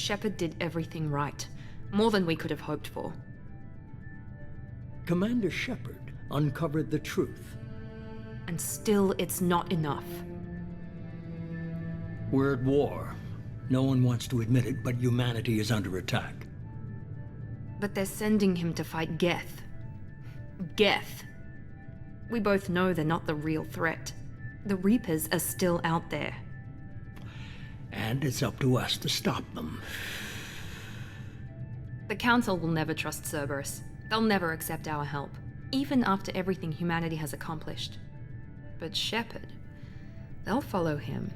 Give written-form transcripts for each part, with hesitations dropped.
Shepard did everything right. More than we could have hoped for. Commander Shepard uncovered the truth. And still, it's not enough. We're at war. No one wants to admit it, but humanity is under attack. But they're sending him to fight Geth. Geth. We both know they're not the real threat. The Reapers are still out there. And it's up to us to stop them. The Council will never trust Cerberus. They'll never accept our help, even after everything humanity has accomplished. But Shepard, they'll follow him.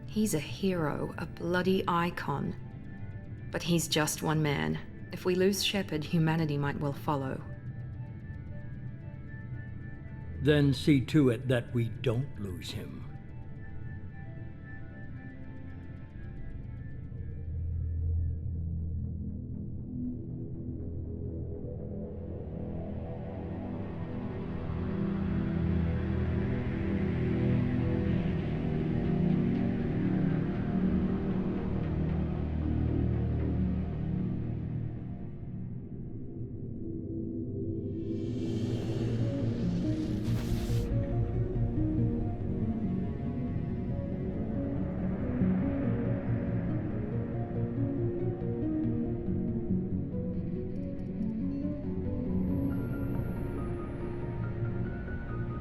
He's a hero, a bloody icon. But he's just one man. If we lose Shepard, humanity might well follow. Then see to it that we don't lose him.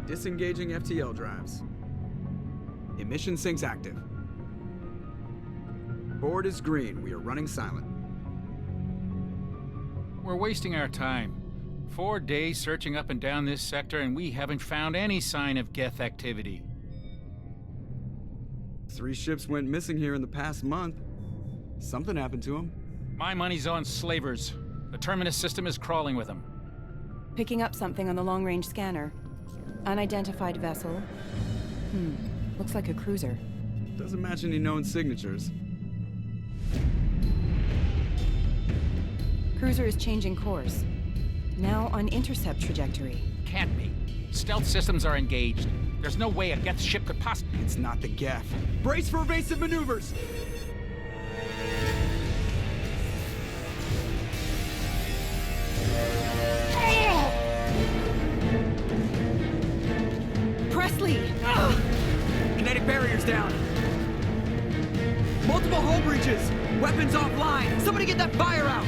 Disengaging FTL drives. Emission sinks active. Board is green. We are running silent. We're wasting our time. 4 days searching up and down this sector, and we haven't found any sign of Geth activity. 3 ships went missing here in the past month. Something happened to them. My money's on slavers. The Terminus system is crawling with them. Picking up something on the long-range scanner. Unidentified vessel. Looks like a cruiser. Doesn't match any known signatures. Cruiser is changing course. Now on intercept trajectory. Can't be. Stealth systems are engaged. There's no way a Geth ship could possibly... It's not the Geth. Brace for evasive maneuvers! Presley! Kinetic barriers down. Multiple hull breaches. Weapons offline. Somebody get that fire out.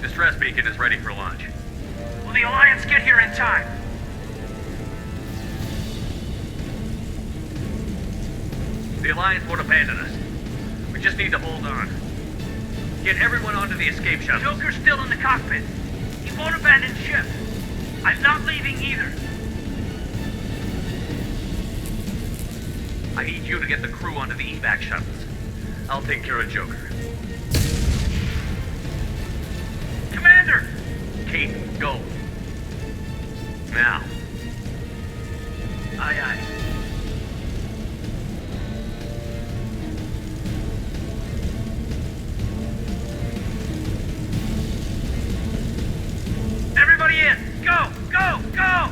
Distress beacon is ready for launch. Will the Alliance get here in time? The Alliance won't abandon us. We just need to hold on. Get everyone onto the escape shuttle. Joker's still in the cockpit. He won't abandon ship. I'm not leaving either. I need you to get the crew onto the evac shuttles. I'll take care of Joker. Commander! Kate, go. Now. Aye, aye. Everybody in! Go! Go! Go!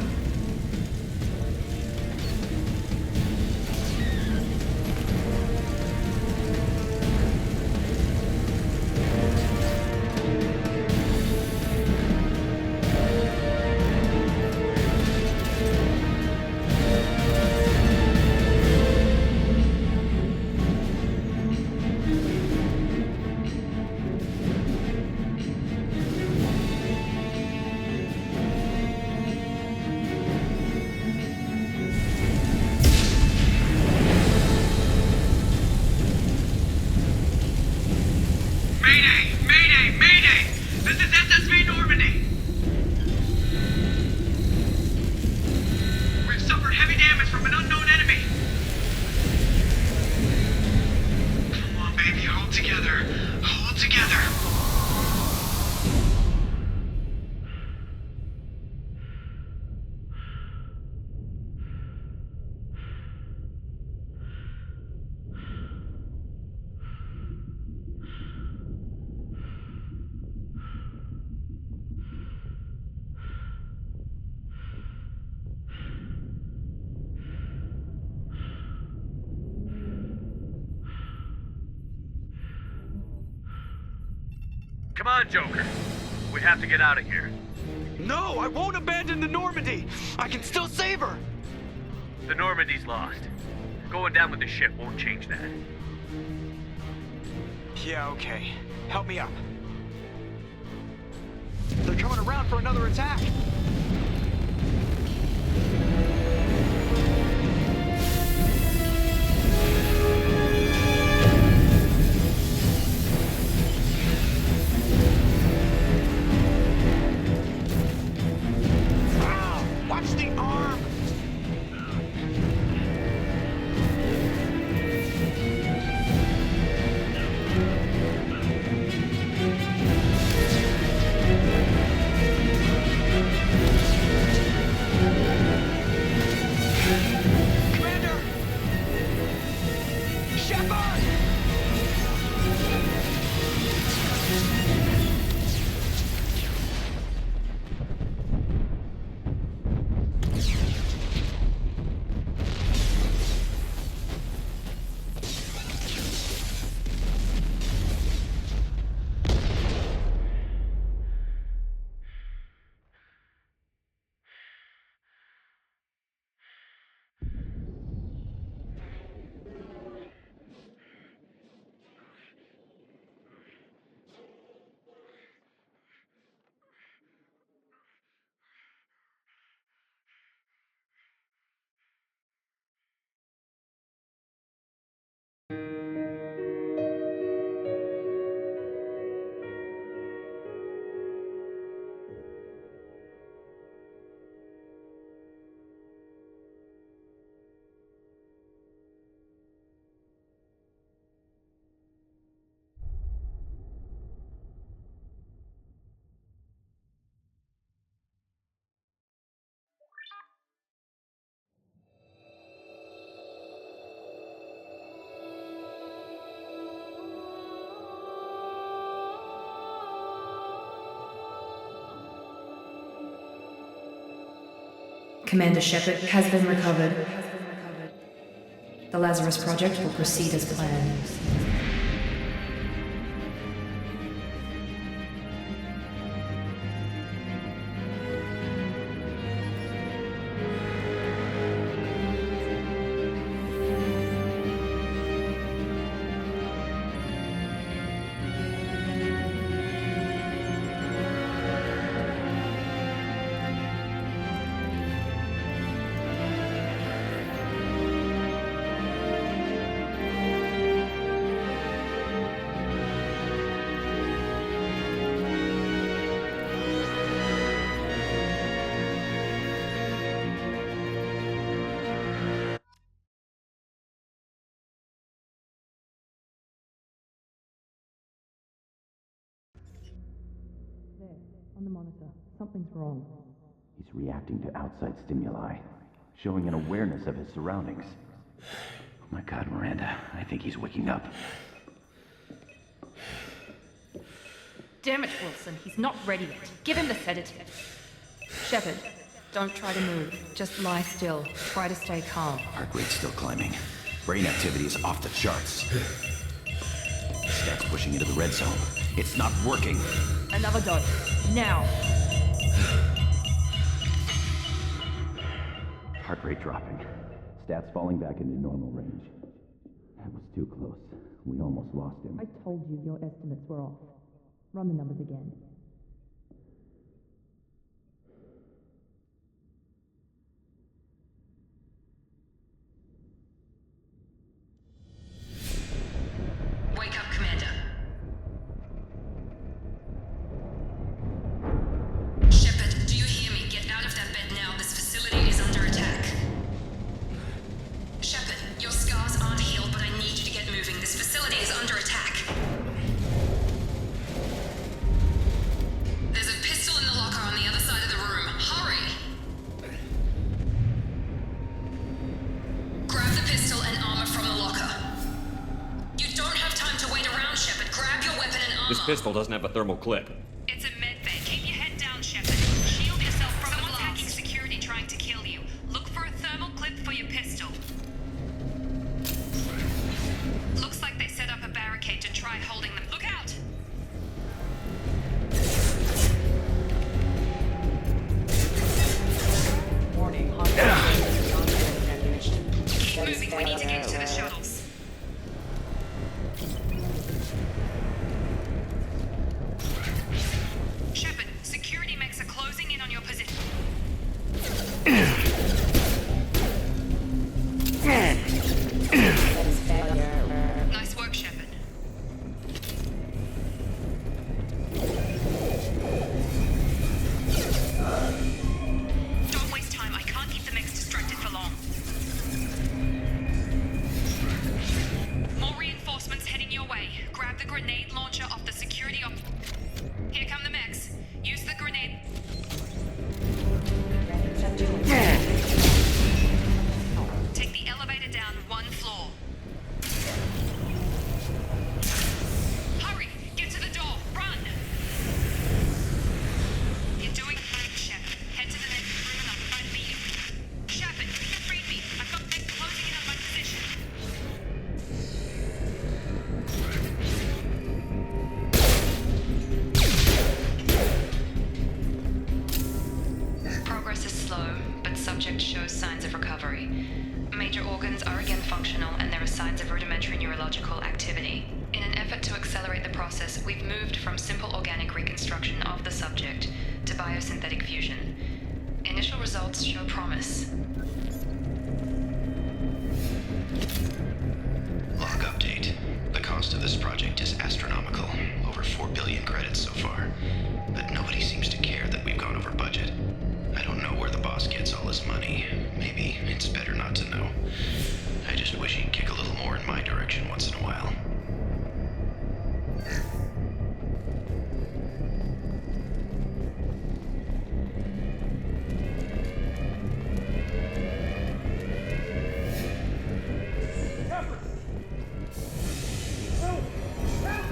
Come on, Joker. We have to get out of here. No, I won't abandon the Normandy. I can still save her. The Normandy's lost. Going down with the ship won't change that. Yeah, okay. Help me up. They're coming around for another attack. Watch the arm! Commander! Shepard! Commander Shepard has been recovered. The Lazarus Project will proceed as planned. On the monitor, something's wrong. He's reacting to outside stimuli, showing an awareness of his surroundings. Oh my God, Miranda, I think he's waking up. Damn it, Wilson, he's not ready yet. Give him the sedative. Shepard, don't try to move. Just lie still. Try to stay calm. Heart rate's still climbing. Brain activity is off the charts. Stats pushing into the red zone. It's not working. Another dose. Now. Heart rate dropping. Stats falling back into normal range. That was too close. We almost lost him. I told you your estimates were off. Run the numbers again. Wake up, Commander. Shepard, do you hear me? Get out of that bed now. This facility is under attack. Shepard, your scars aren't healed, but I need you to get moving. This facility is under attack. There's a pistol in the locker on the other side of the room. Hurry! Grab the pistol and armor from the locker. You don't have time to wait around, Shepard. Grab your weapon and armor. This pistol doesn't have a thermal clip. It's a medbay. Keep your head down, Shepard. Shield yourself from the blast. Someone's hacking security trying to kill you. Look for a thermal clip for your pistol. Looks like they set up a barricade to try holding them. Look out! the grenade launcher off the security op. Here come the mechs. Use the grenade. Take the elevator down 1 floor. Hurry! Get to the door! Run! You're doing fine, Shep. Head to the next room and I'll find me. Shepard, read me. I've got mechs closing in on my position. Progress is slow, but subject shows signs of recovery. Major organs are again functional, and there are signs of rudimentary neurological activity. In an effort to accelerate the process, we've moved from simple organic reconstruction of the subject to biosynthetic fusion. Initial results show promise. Log update. The cost of this project is astronomical. Over 4 billion credits so far. But nobody seems to care that we've gone over budget. I don't know where the boss gets all his money. Maybe it's better not to know. I just wish he'd kick a little more in my direction once in a while.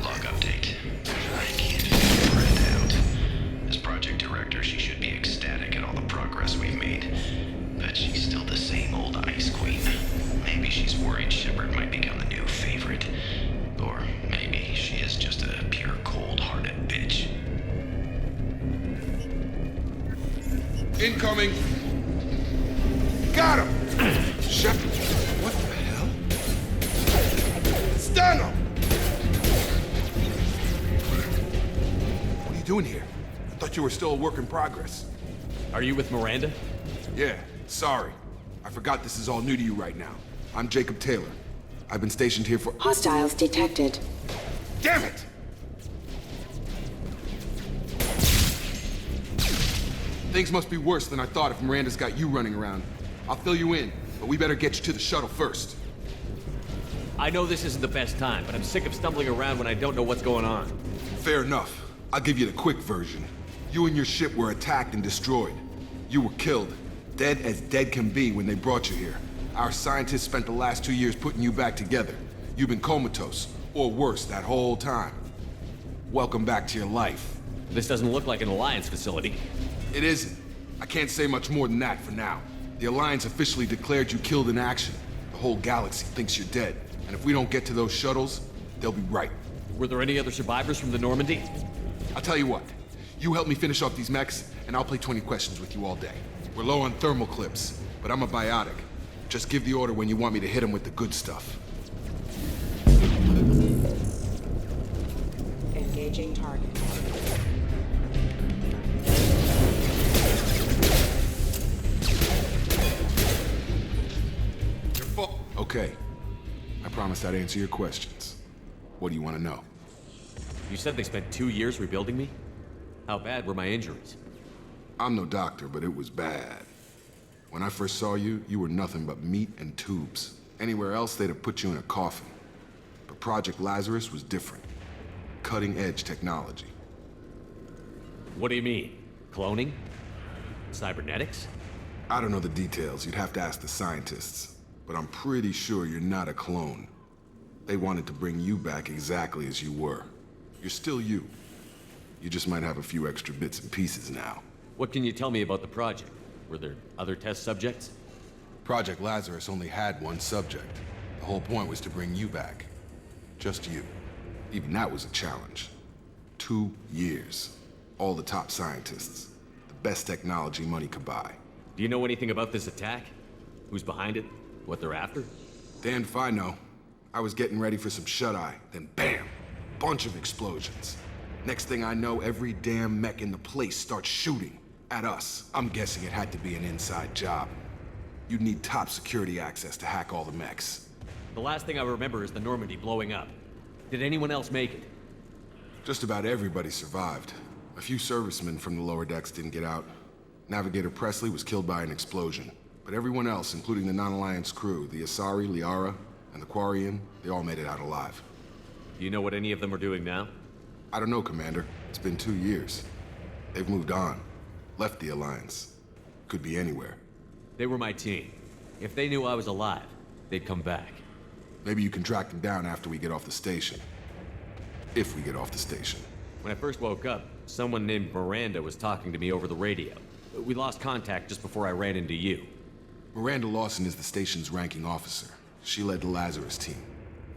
Log update. I can't figure it out. As project director, she should be ecstatic at all the progress we've made. But she's still the same old ice queen. Maybe she's worried Shepard might become the new favorite. Or maybe she is just a pure cold-hearted bitch. Incoming! Got him! Shepard, what the hell? Stun him! What are you doing here? I thought you were still a work in progress. Are you with Miranda? Yeah, sorry. I forgot this is all new to you right now. I'm Jacob Taylor. I've been stationed here for— Hostiles detected. Damn it! Things must be worse than I thought if Miranda's got you running around. I'll fill you in, but we better get you to the shuttle first. I know this isn't the best time, but I'm sick of stumbling around when I don't know what's going on. Fair enough. I'll give you the quick version. You and your ship were attacked and destroyed. You were killed. Dead as dead can be when they brought you here. Our scientists spent the last 2 years putting you back together. You've been comatose, or worse, that whole time. Welcome back to your life. This doesn't look like an Alliance facility. It isn't. I can't say much more than that for now. The Alliance officially declared you killed in action. The whole galaxy thinks you're dead. And if we don't get to those shuttles, they'll be right. Were there any other survivors from the Normandy? I'll tell you what. You help me finish off these mechs, and I'll play 20 questions with you all day. We're low on thermal clips, but I'm a biotic. Just give the order when you want me to hit them with the good stuff. Engaging target. You're full. Okay. I promised I'd answer your questions. What do you want to know? You said they spent 2 years rebuilding me? How bad were my injuries? I'm no doctor, but it was bad. When I first saw you, you were nothing but meat and tubes. Anywhere else, they'd have put you in a coffin. But Project Lazarus was different. Cutting-edge technology. What do you mean? Cloning? Cybernetics? I don't know the details. You'd have to ask the scientists. But I'm pretty sure you're not a clone. They wanted to bring you back exactly as you were. You're still you. You just might have a few extra bits and pieces now. What can you tell me about the project? Were there other test subjects? Project Lazarus only had one subject. The whole point was to bring you back. Just you. Even that was a challenge. 2 years. All the top scientists. The best technology money could buy. Do you know anything about this attack? Who's behind it? What they're after? Damned if I know. I was getting ready for some shut-eye, then bam! Bunch of explosions. Next thing I know, every damn mech in the place starts shooting. At us. I'm guessing it had to be an inside job. You'd need top security access to hack all the mechs. The last thing I remember is the Normandy blowing up. Did anyone else make it? Just about everybody survived. A few servicemen from the lower decks didn't get out. Navigator Presley was killed by an explosion. But everyone else, including the non-Alliance crew, the Asari, Liara, and the Quarian, they all made it out alive. Do you know what any of them are doing now? I don't know, Commander. It's been 2 years. They've moved on. Left the Alliance. Could be anywhere. They were my team. If they knew I was alive, they'd come back. Maybe you can track them down after we get off the station. If we get off the station. When I first woke up, someone named Miranda was talking to me over the radio. We lost contact just before I ran into you. Miranda Lawson is the station's ranking officer. She led the Lazarus team.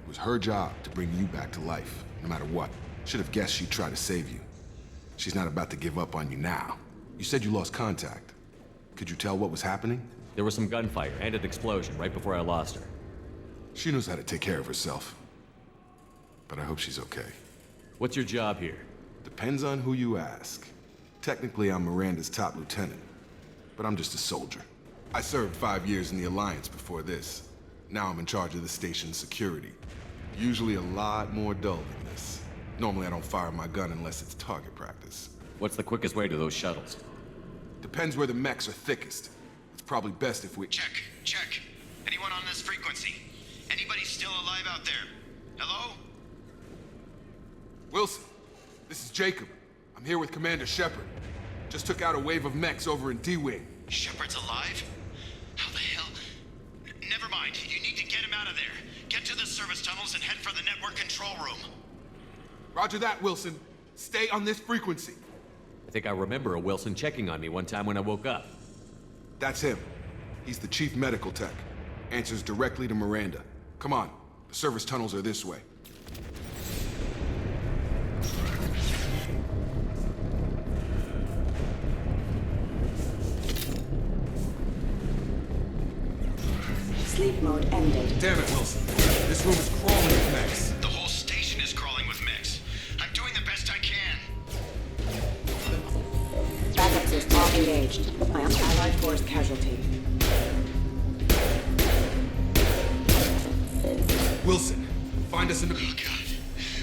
It was her job to bring you back to life, no matter what. Should have guessed she'd try to save you. She's not about to give up on you now. You said you lost contact. Could you tell what was happening? There was some gunfire and an explosion right before I lost her. She knows how to take care of herself. But I hope she's okay. What's your job here? Depends on who you ask. Technically, I'm Miranda's top lieutenant. But I'm just a soldier. I served 5 years in the Alliance before this. Now I'm in charge of the station's security. Usually a lot more dull than this. Normally I don't fire my gun unless it's target practice. What's the quickest way to those shuttles? Depends where the mechs are thickest. It's probably best if we... Check. Anyone on this frequency? Anybody still alive out there? Hello? Wilson, this is Jacob. I'm here with Commander Shepard. Just took out a wave of mechs over in D-Wing. Shepard's alive? How the hell? Never mind. You need to get him out of there. Get to the service tunnels and head for the network control room. Roger that, Wilson. Stay on this frequency. I think I remember a Wilson checking on me one time when I woke up. That's him. He's the chief medical tech. Answers directly to Miranda. Come on. The service tunnels are this way. Sleep mode ended. Damn it, Wilson. This room is crawling with mechs. The whole station is crawling with mechs. I'm doing the best I can. Backup system engaged. I am Allied Force casualty. Wilson, find us in the... Oh, God.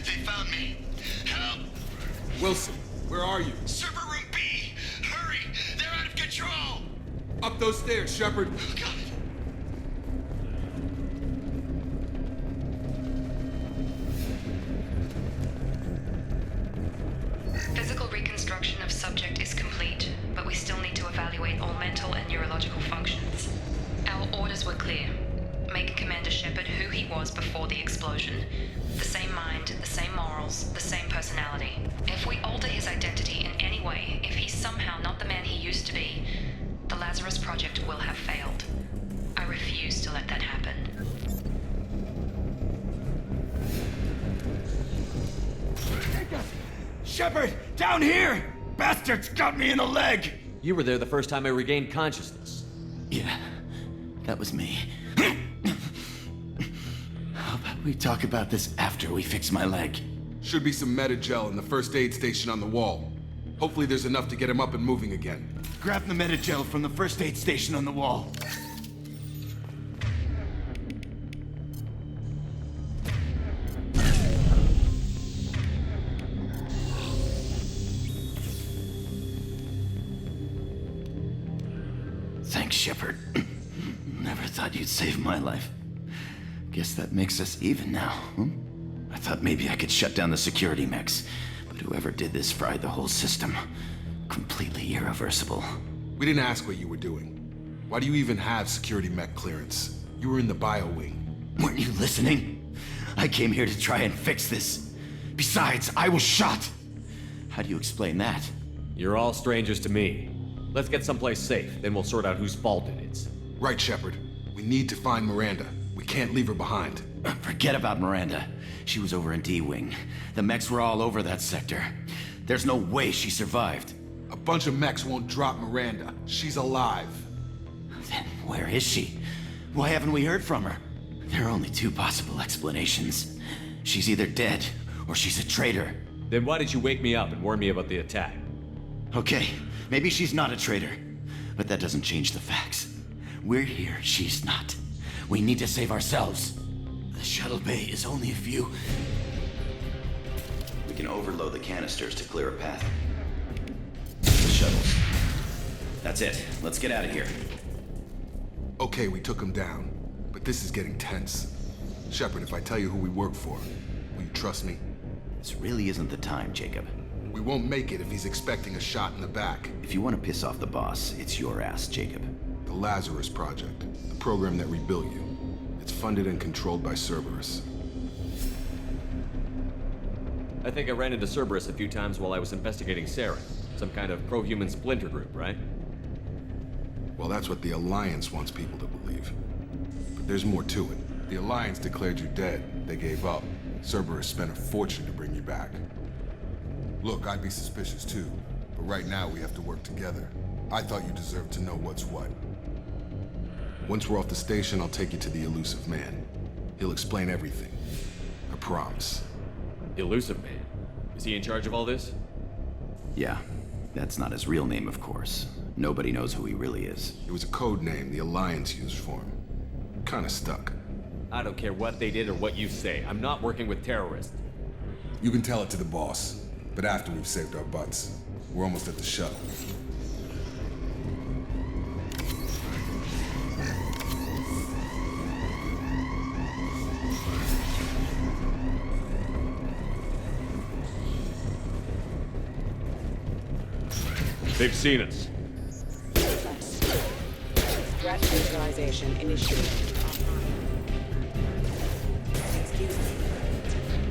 They found me. Help! Wilson, where are you? Server room B! Hurry! They're out of control! Up those stairs, Shepard. Oh, God. Physical reconstruction of subject is complete, but we still need to evaluate all mental and neurological functions. Our orders were clear. Make Commander Shepard who he was before the explosion. The same mind, the same morals, the same personality. If we alter his identity in any way, if he's somehow not the man he used to be, the Lazarus Project will have failed. I refuse to let that happen. Shepard! Down here! Bastards got me in the leg! You were there the first time I regained consciousness. Yeah, that was me. How about we talk about this after we fix my leg? Should be some meta-gel in the first aid station on the wall. Hopefully there's enough to get him up and moving again. Grab the meta-gel from the first aid station on the wall. Thanks, Shepard. Never thought you'd save my life. Guess that makes us even now, I thought maybe I could shut down the security mechs, but whoever did this fried the whole system. Completely irreversible. We didn't ask what you were doing. Why do you even have security mech clearance? You were in the bio wing. Weren't you listening? I came here to try and fix this. Besides, I was shot. How do you explain that? You're all strangers to me. Let's get someplace safe, then we'll sort out whose fault it is. Right, Shepard. We need to find Miranda. We can't leave her behind. Forget about Miranda. She was over in D-Wing. The mechs were all over that sector. There's no way she survived. A bunch of mechs won't drop Miranda. She's alive. Then where is she? Why haven't we heard from her? There are only two possible explanations. She's either dead, or she's a traitor. Then why did you wake me up and warn me about the attack? Okay, maybe she's not a traitor. But that doesn't change the facts. We're here, she's not. We need to save ourselves. The shuttle bay is only a few... We can overload the canisters to clear a path. The shuttles. That's it. Let's get out of here. Okay, we took him down. But this is getting tense. Shepard, if I tell you who we work for, will you trust me? This really isn't the time, Jacob. We won't make it if he's expecting a shot in the back. If you want to piss off the boss, it's your ass, Jacob. The Lazarus Project, the program that rebuilt you. It's funded and controlled by Cerberus. I think I ran into Cerberus a few times while I was investigating Sarah. Some kind of pro-human splinter group, right? Well, that's what the Alliance wants people to believe. But there's more to it. The Alliance declared you dead. They gave up. Cerberus spent a fortune to bring you back. Look, I'd be suspicious too, but right now we have to work together. I thought you deserved to know what's what. Once we're off the station, I'll take you to the Elusive Man. He'll explain everything. I promise. Elusive Man? Is he in charge of all this? Yeah, that's not his real name, of course. Nobody knows who he really is. It was a code name the Alliance used for him. Kinda stuck. I don't care what they did or what you say. I'm not working with terrorists. You can tell it to the boss. But after we've saved our butts, we're almost at the shuttle. They've seen us. Threat neutralization initiated. Excuse me.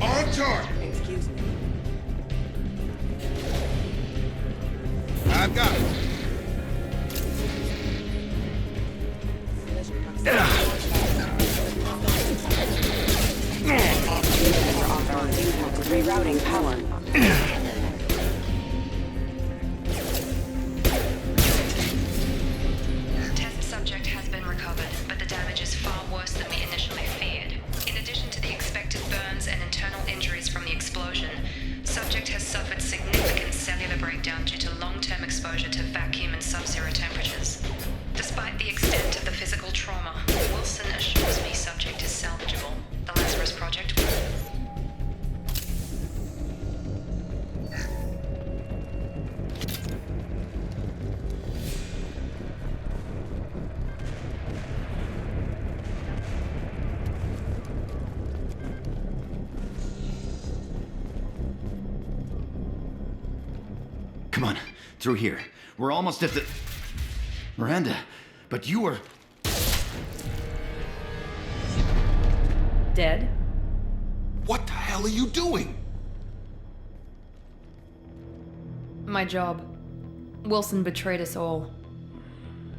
On target! Excuse me. I've got it. Rerouting power. Test subject has been recovered, but the damage is far worse than we initially feared. In addition to the expected burns and internal injuries from the explosion, subject has suffered significant cellular breakdown due to long-term exposure to vacuum and sub-zero temperatures. Despite the extent of the physical trauma, Wilson assures me subject is salvageable. The Lazarus Project will. Come on, through here. We're almost at the... Miranda, but you were... Dead? What the hell are you doing? My job. Wilson betrayed us all.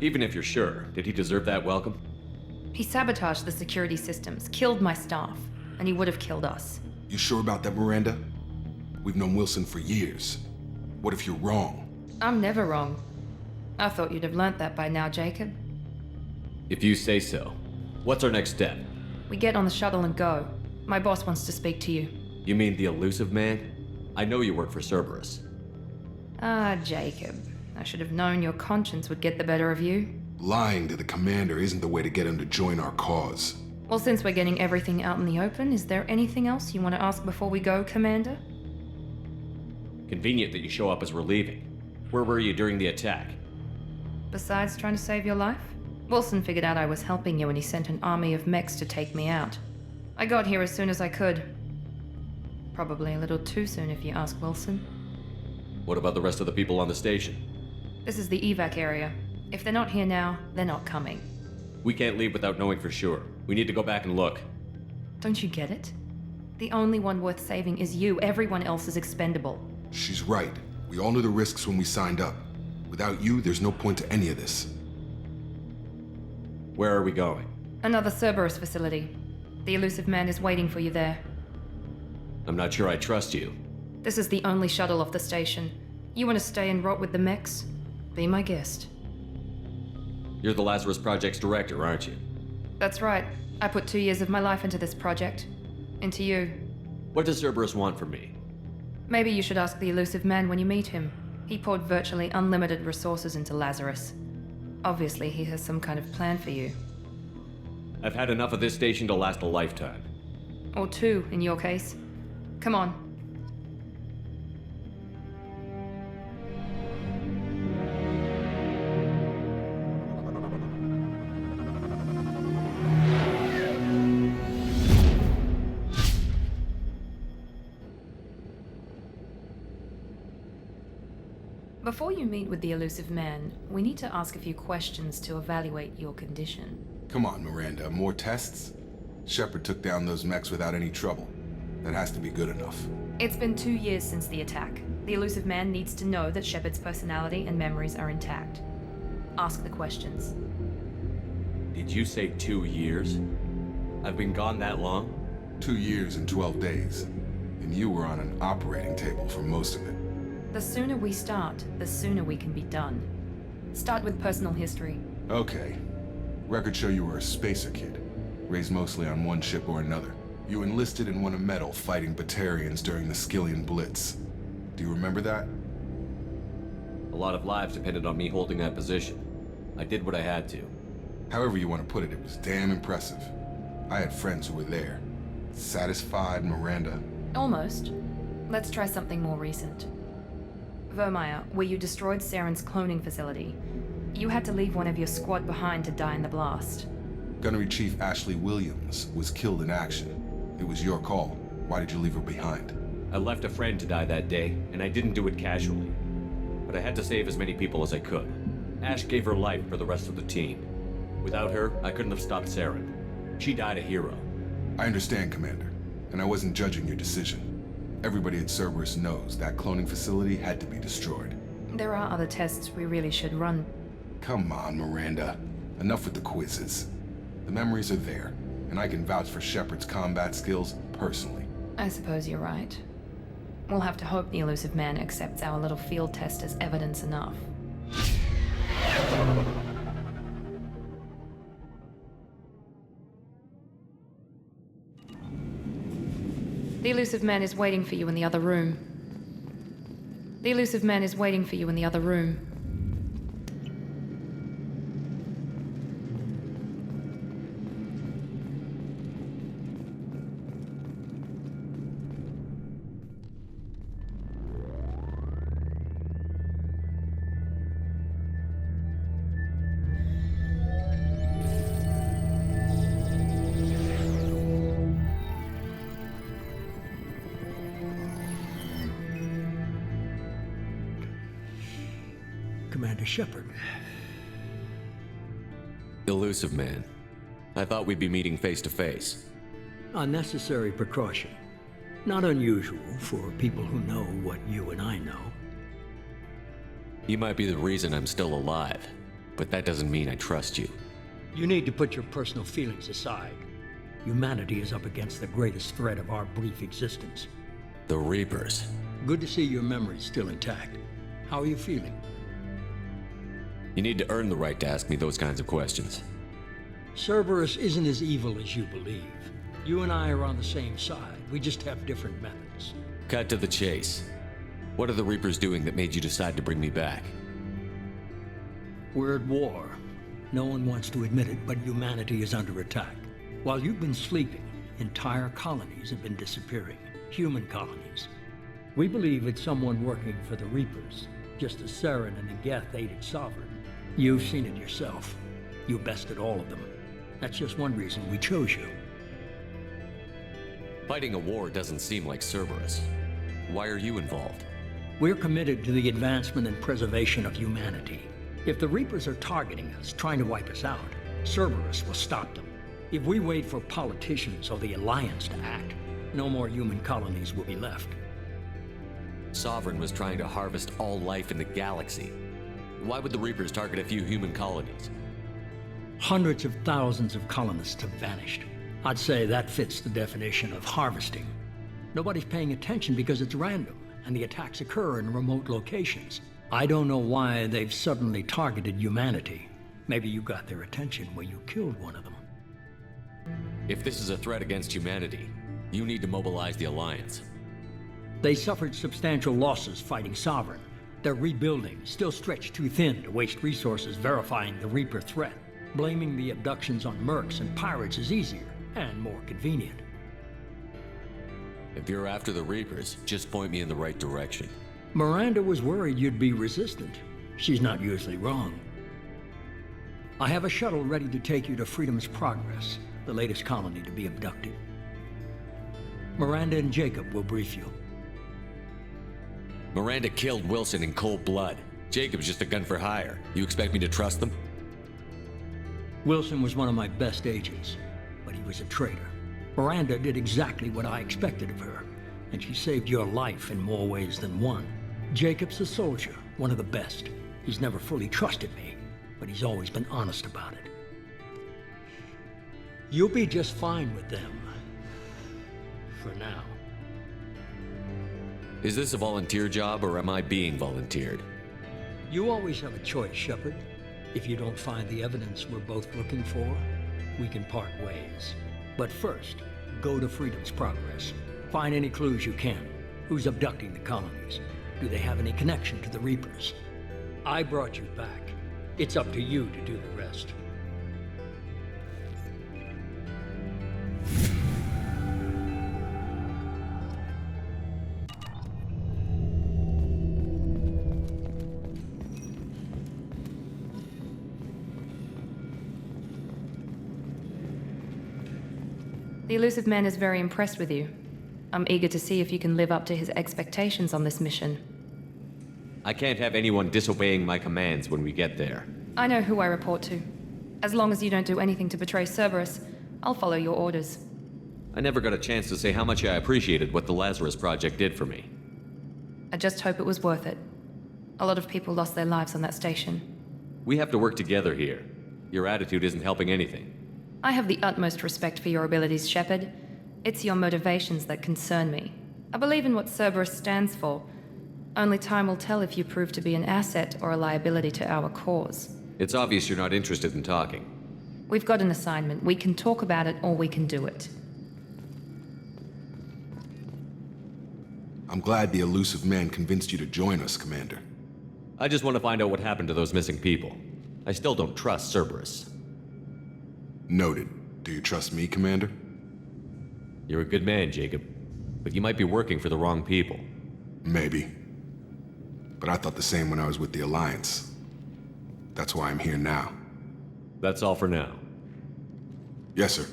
Even if you're sure, did he deserve that welcome? He sabotaged the security systems, killed my staff, and he would have killed us. You sure about that, Miranda? We've known Wilson for years. What if you're wrong? I'm never wrong. I thought you'd have learnt that by now, Jacob. If you say so. What's our next step? We get on the shuttle and go. My boss wants to speak to you. You mean the Elusive Man? I know you work for Cerberus. Ah, Jacob. I should have known your conscience would get the better of you. Lying to the commander isn't the way to get him to join our cause. Well, since we're getting everything out in the open, is there anything else you want to ask before we go, Commander? Convenient that you show up as we're leaving. Where were you during the attack? Besides trying to save your life? Wilson figured out I was helping you and he sent an army of mechs to take me out. I got here as soon as I could. Probably a little too soon if you ask Wilson. What about the rest of the people on the station? This is the evac area. If they're not here now, they're not coming. We can't leave without knowing for sure. We need to go back and look. Don't you get it? The only one worth saving is you. Everyone else is expendable. She's right. We all knew the risks when we signed up. Without you, there's no point to any of this. Where are we going? Another Cerberus facility. The Elusive Man is waiting for you there. I'm not sure I trust you. This is the only shuttle off the station. You want to stay and rot with the mechs? Be my guest. You're the Lazarus Project's director, aren't you? That's right. I put 2 years of my life into this project. Into you. What does Cerberus want from me? Maybe you should ask the Elusive Man when you meet him. He poured virtually unlimited resources into Lazarus. Obviously, he has some kind of plan for you. I've had enough of this station to last a lifetime. Or 2, in your case. Come on. Before you meet with the elusive man, we need to ask a few questions to evaluate your condition. Come on, Miranda, more tests? Shepard took down those mechs without any trouble. That has to be good enough. It's been 2 years since the attack. The elusive man needs to know that Shepard's personality and memories are intact. Ask the questions. Did you say 2 years? I've been gone that long? 2 years and 12 days. And you were on an operating table for most of it. The sooner we start, the sooner we can be done. Start with personal history. Okay. Records show you were a spacer kid, raised mostly on one ship or another. You enlisted and won a medal fighting Batarians during the Skillian Blitz. Do you remember that? A lot of lives depended on me holding that position. I did what I had to. However you want to put it, it was damn impressive. I had friends who were there. Satisfied, Miranda? Almost. Let's try something more recent. Vermeer, where you destroyed Saren's cloning facility. You had to leave one of your squad behind to die in the blast. Gunnery Chief Ashley Williams was killed in action. It was your call. Why did you leave her behind? I left a friend to die that day, and I didn't do it casually. But I had to save as many people as I could. Ash gave her life for the rest of the team. Without her, I couldn't have stopped Saren. She died a hero. I understand, Commander, and I wasn't judging your decision. Everybody at Cerberus knows that cloning facility had to be destroyed. There are other tests we really should run. Come on, Miranda. Enough with the quizzes. The memories are there, and I can vouch for Shepard's combat skills personally. I suppose you're right. We'll have to hope the elusive man accepts our little field test as evidence enough. The elusive man is waiting for you in the other room. The elusive man is waiting for you in the other room. Commander Shepard. Elusive man. I thought we'd be meeting face to face. Unnecessary precaution. Not unusual for people who know what you and I know. You might be the reason I'm still alive, but that doesn't mean I trust you. You need to put your personal feelings aside. Humanity is up against the greatest threat of our brief existence. The Reapers. Good to see your memories still intact. How are you feeling? You need to earn the right to ask me those kinds of questions. Cerberus isn't as evil as you believe. You and I are on the same side. We just have different methods. Cut to the chase. What are the Reapers doing that made you decide to bring me back? We're at war. No one wants to admit it, but humanity is under attack. While you've been sleeping, entire colonies have been disappearing. Human colonies. We believe it's someone working for the Reapers, just as Saren and Geth aided Sovereign. You've seen it yourself. You bested all of them. That's just one reason we chose you. Fighting a war doesn't seem like Cerberus. Why are you involved? We're committed to the advancement and preservation of humanity. If the Reapers are targeting us, trying to wipe us out, Cerberus will stop them. If we wait for politicians or the Alliance to act, no more human colonies will be left. Sovereign was trying to harvest all life in the galaxy. Why would the Reapers target a few human colonies? Hundreds of thousands of colonists have vanished. I'd say that fits the definition of harvesting. Nobody's paying attention because it's random, and the attacks occur in remote locations. I don't know why they've suddenly targeted humanity. Maybe you got their attention when you killed one of them. If this is a threat against humanity, you need to mobilize the Alliance. They suffered substantial losses fighting Sovereign. They're rebuilding, still stretched too thin to waste resources verifying the Reaper threat. Blaming the abductions on mercs and pirates is easier and more convenient. If you're after the Reapers, just point me in the right direction. Miranda was worried you'd be resistant. She's not usually wrong. I have a shuttle ready to take you to Freedom's Progress, the latest colony to be abducted. Miranda and Jacob will brief you. Miranda killed Wilson in cold blood. Jacob's just a gun for hire. You expect me to trust them? Wilson was one of my best agents, but he was a traitor. Miranda did exactly what I expected of her, and she saved your life in more ways than one. Jacob's a soldier, one of the best. He's never fully trusted me, but he's always been honest about it. You'll be just fine with them. For now. Is this a volunteer job, or am I being volunteered? You always have a choice, Shepard. If you don't find the evidence we're both looking for, we can part ways. But first, go to Freedom's Progress. Find any clues you can. Who's abducting the colonies? Do they have any connection to the Reapers? I brought you back. It's up to you to do the rest. The elusive man is very impressed with you. I'm eager to see if you can live up to his expectations on this mission. I can't have anyone disobeying my commands when we get there. I know who I report to. As long as you don't do anything to betray Cerberus, I'll follow your orders. I never got a chance to say how much I appreciated what the Lazarus Project did for me. I just hope it was worth it. A lot of people lost their lives on that station. We have to work together here. Your attitude isn't helping anything. I have the utmost respect for your abilities, Shepard. It's your motivations that concern me. I believe in what Cerberus stands for. Only time will tell if you prove to be an asset or a liability to our cause. It's obvious you're not interested in talking. We've got an assignment. We can talk about it or we can do it. I'm glad the elusive man convinced you to join us, Commander. I just want to find out what happened to those missing people. I still don't trust Cerberus. Noted. Do you trust me, Commander? You're a good man, Jacob. But you might be working for the wrong people. Maybe. But I thought the same when I was with the Alliance. That's why I'm here now. That's all for now. Yes, sir.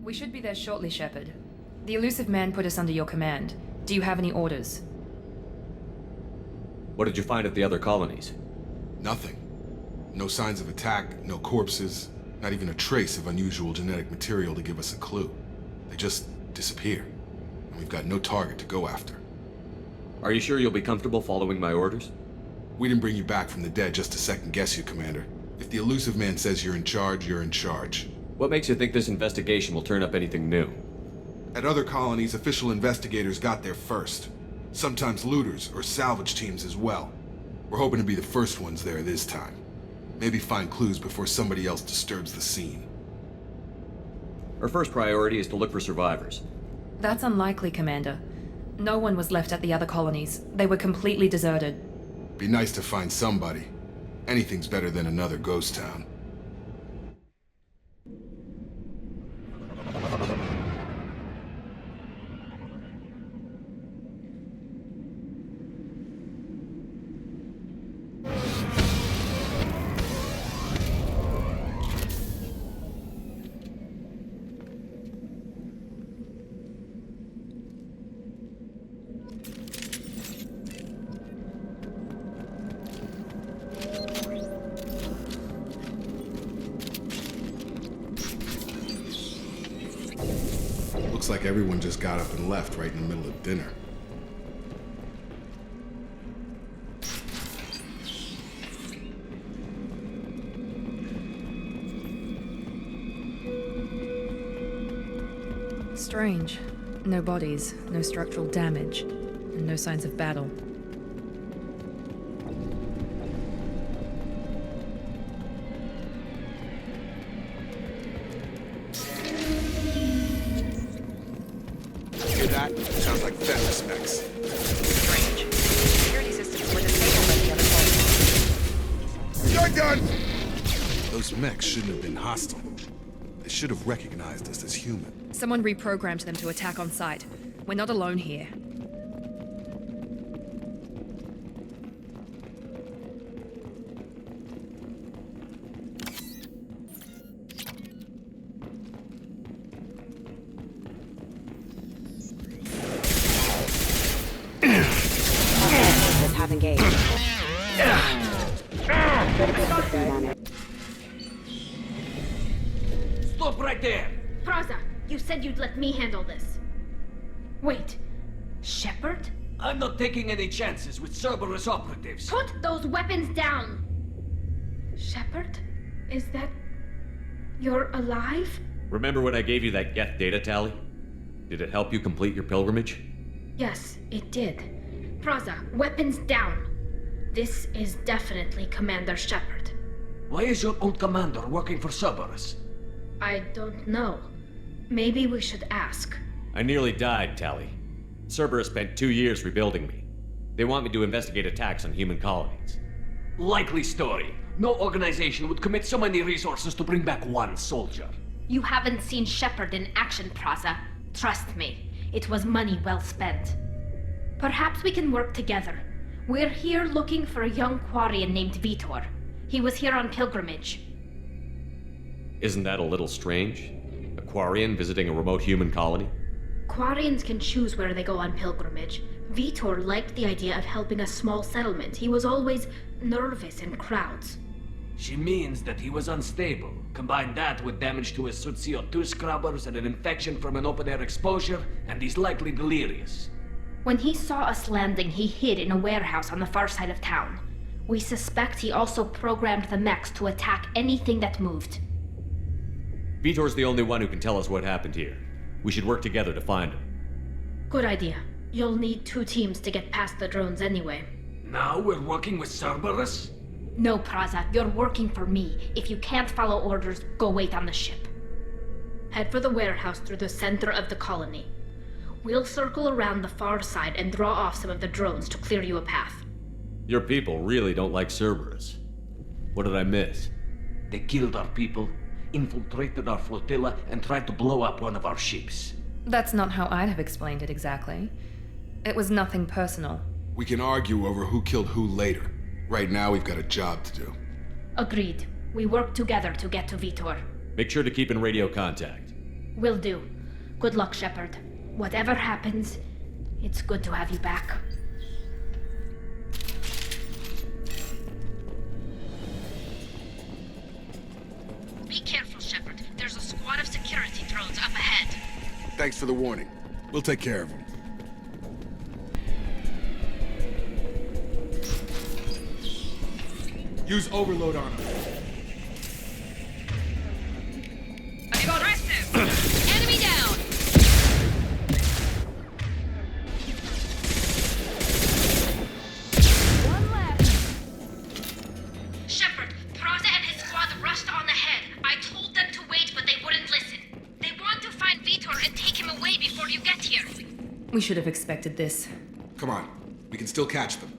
We should be there shortly, Shepard. The elusive man put us under your command. Do you have any orders? What did you find at the other colonies? Nothing. No signs of attack, no corpses, not even a trace of unusual genetic material to give us a clue. They just disappear, and we've got no target to go after. Are you sure you'll be comfortable following my orders? We didn't bring you back from the dead just to second-guess you, Commander. If the elusive man says you're in charge, you're in charge. What makes you think this investigation will turn up anything new? At other colonies, official investigators got there first. Sometimes looters or salvage teams as well. We're hoping to be the first ones there this time. Maybe find clues before somebody else disturbs the scene. Our first priority is to look for survivors. That's unlikely, Commander. No one was left at the other colonies. They were completely deserted. Be nice to find somebody. Anything's better than another ghost town. Looks like everyone just got up and left right in the middle of dinner. Strange. No bodies, no structural damage, and no signs of battle. Hear that? Sounds like theft specs. Strange. Security systems were disabled at the other colonies. You're done! Those mechs shouldn't have been hostile. They should have recognized us as human. Someone reprogrammed them to attack on sight. We're not alone here. Have engaged. Stop right there! Praza, you said you'd let me handle this. Wait, Shepard? I'm not taking any chances with Cerberus operatives. Put those weapons down! Shepard? Is that... you're alive? Remember when I gave you that Geth data tally? Did it help you complete your pilgrimage? Yes, it did. Praza, weapons down! This is definitely Commander Shepard. Why is your old commander working for Cerberus? I don't know. Maybe we should ask. I nearly died, Tally. Cerberus spent 2 years rebuilding me. They want me to investigate attacks on human colonies. Likely story. No organization would commit so many resources to bring back one soldier. You haven't seen Shepard in action, Praza. Trust me, it was money well spent. Perhaps we can work together. We're here looking for a young Quarian named Vitor. He was here on pilgrimage. Isn't that a little strange? A Quarian visiting a remote human colony? Quarians can choose where they go on pilgrimage. Vitor liked the idea of helping a small settlement. He was always nervous in crowds. She means that he was unstable. Combine that with damage to his suit CO2 scrubbers and an infection from an open-air exposure, and he's likely delirious. When he saw us landing, he hid in a warehouse on the far side of town. We suspect he also programmed the mechs to attack anything that moved. Vitor's the only one who can tell us what happened here. We should work together to find him. Good idea. You'll need 2 teams to get past the drones anyway. Now we're working with Cerberus? No, Praza, you're working for me. If you can't follow orders, go wait on the ship. Head for the warehouse through the center of the colony. We'll circle around the far side and draw off some of the drones to clear you a path. Your people really don't like Cerberus. What did I miss? They killed our people, infiltrated our flotilla, and tried to blow up one of our ships. That's not how I'd have explained it exactly. It was nothing personal. We can argue over who killed who later. Right now, we've got a job to do. Agreed. We work together to get to Vitor. Make sure to keep in radio contact. Will do. Good luck, Shepard. Whatever happens, it's good to have you back. Be careful, Shepard. There's a squad of security drones up ahead. Thanks for the warning. We'll take care of them. Use overload on them. Aggressive! Enemy down! One left. Shepard, Praza and his squad rushed on ahead. I told them to wait, but they wouldn't listen. They want to find Vitor and take him away before you get here. We should have expected this. Come on. We can still catch them.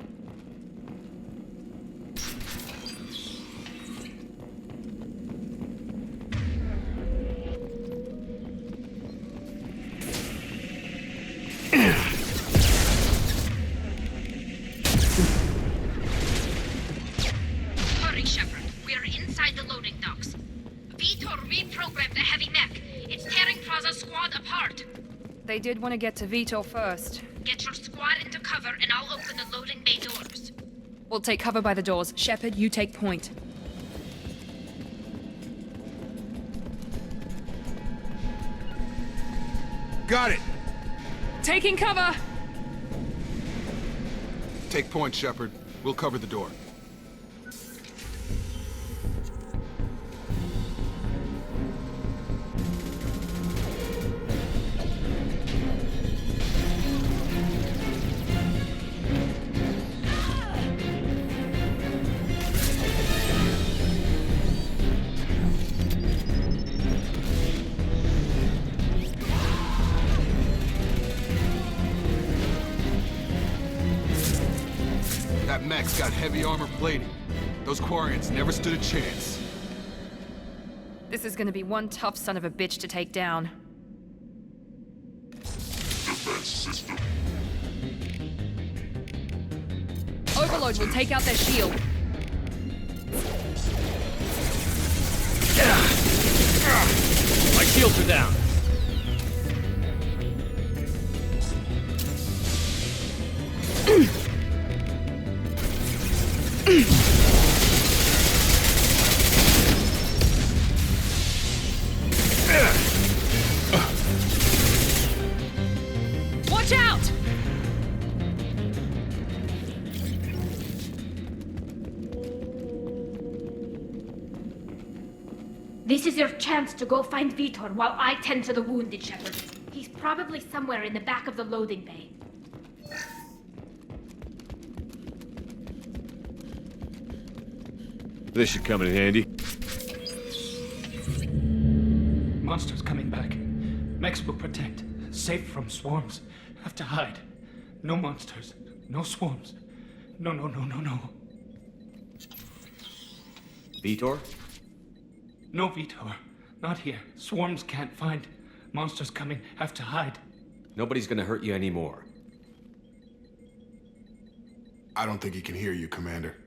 Hurry, Shepard. We're inside the loading docks. Vitor reprogrammed the heavy mech. It's tearing Praza's squad apart. They did want to get to Vitor first. Get your squad into cover and I'll open the loading bay doors. We'll take cover by the doors. Shepard, you take point. Got it! Taking cover! Take point, Shepard. We'll cover the door. That mech's got heavy armor plating. Those Quarians never stood a chance. This is gonna be one tough son of a bitch to take down. Defense system. Overload will take out their shield. My shields are down. This is your chance to go find Vitor while I tend to the wounded, Shepard. He's probably somewhere in the back of the loading bay. This should come in handy. Monsters coming back. Mechs will protect. Safe from swarms. Have to hide. No monsters. No swarms. No. Vitor? No Vitor. Not here. Swarms can't find. Monsters coming. Have to hide. Nobody's gonna hurt you anymore. I don't think he can hear you, Commander.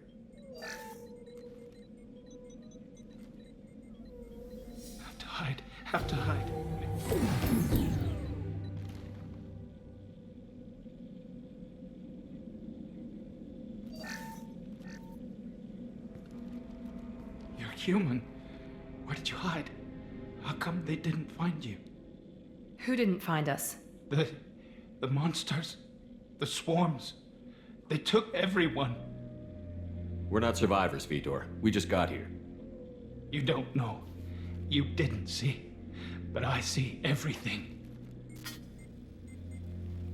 Have to hide. You're human. Where did you hide? How come they didn't find you? Who didn't find us? The monsters. The swarms. They took everyone. We're not survivors, Vitor. We just got here. You don't know. You didn't see. But I see everything.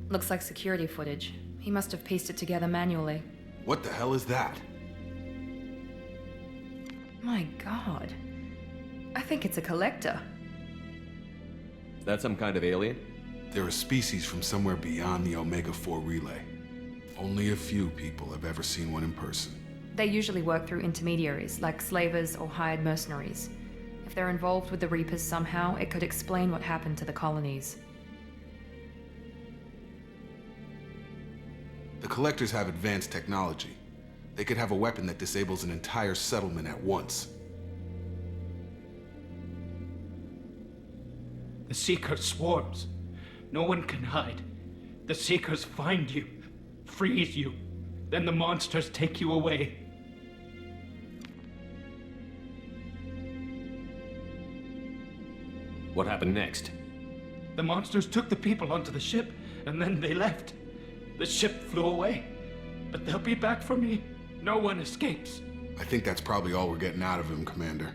Looks like security footage. He must have pieced it together manually. What the hell is that? My god. I think it's a collector. Is that some kind of alien? They're a species from somewhere beyond the Omega 4 relay. Only a few people have ever seen one in person. They usually work through intermediaries, like slavers or hired mercenaries. If they're involved with the Reapers somehow, it could explain what happened to the colonies. The Collectors have advanced technology. They could have a weapon that disables an entire settlement at once. The Seeker swarms. No one can hide. The Seekers find you, freeze you, then the monsters take you away. What happened next? The monsters took the people onto the ship, and then they left. The ship flew away, but they'll be back for me. No one escapes. I think that's probably all we're getting out of him, Commander.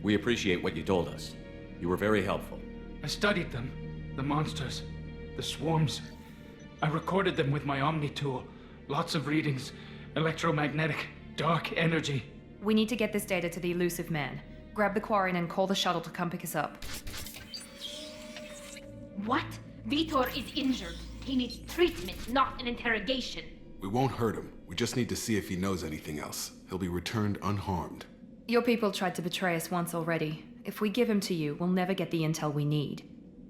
We appreciate what you told us. You were very helpful. I studied them. The monsters. The swarms. I recorded them with my Omni tool. Lots of readings. Electromagnetic. Dark energy. We need to get this data to the elusive man. Grab the Quarian and call the shuttle to come pick us up. What? Vitor is injured. He needs treatment, not an interrogation. We won't hurt him. We just need to see if he knows anything else. He'll be returned unharmed. Your people tried to betray us once already. If we give him to you, we'll never get the intel we need.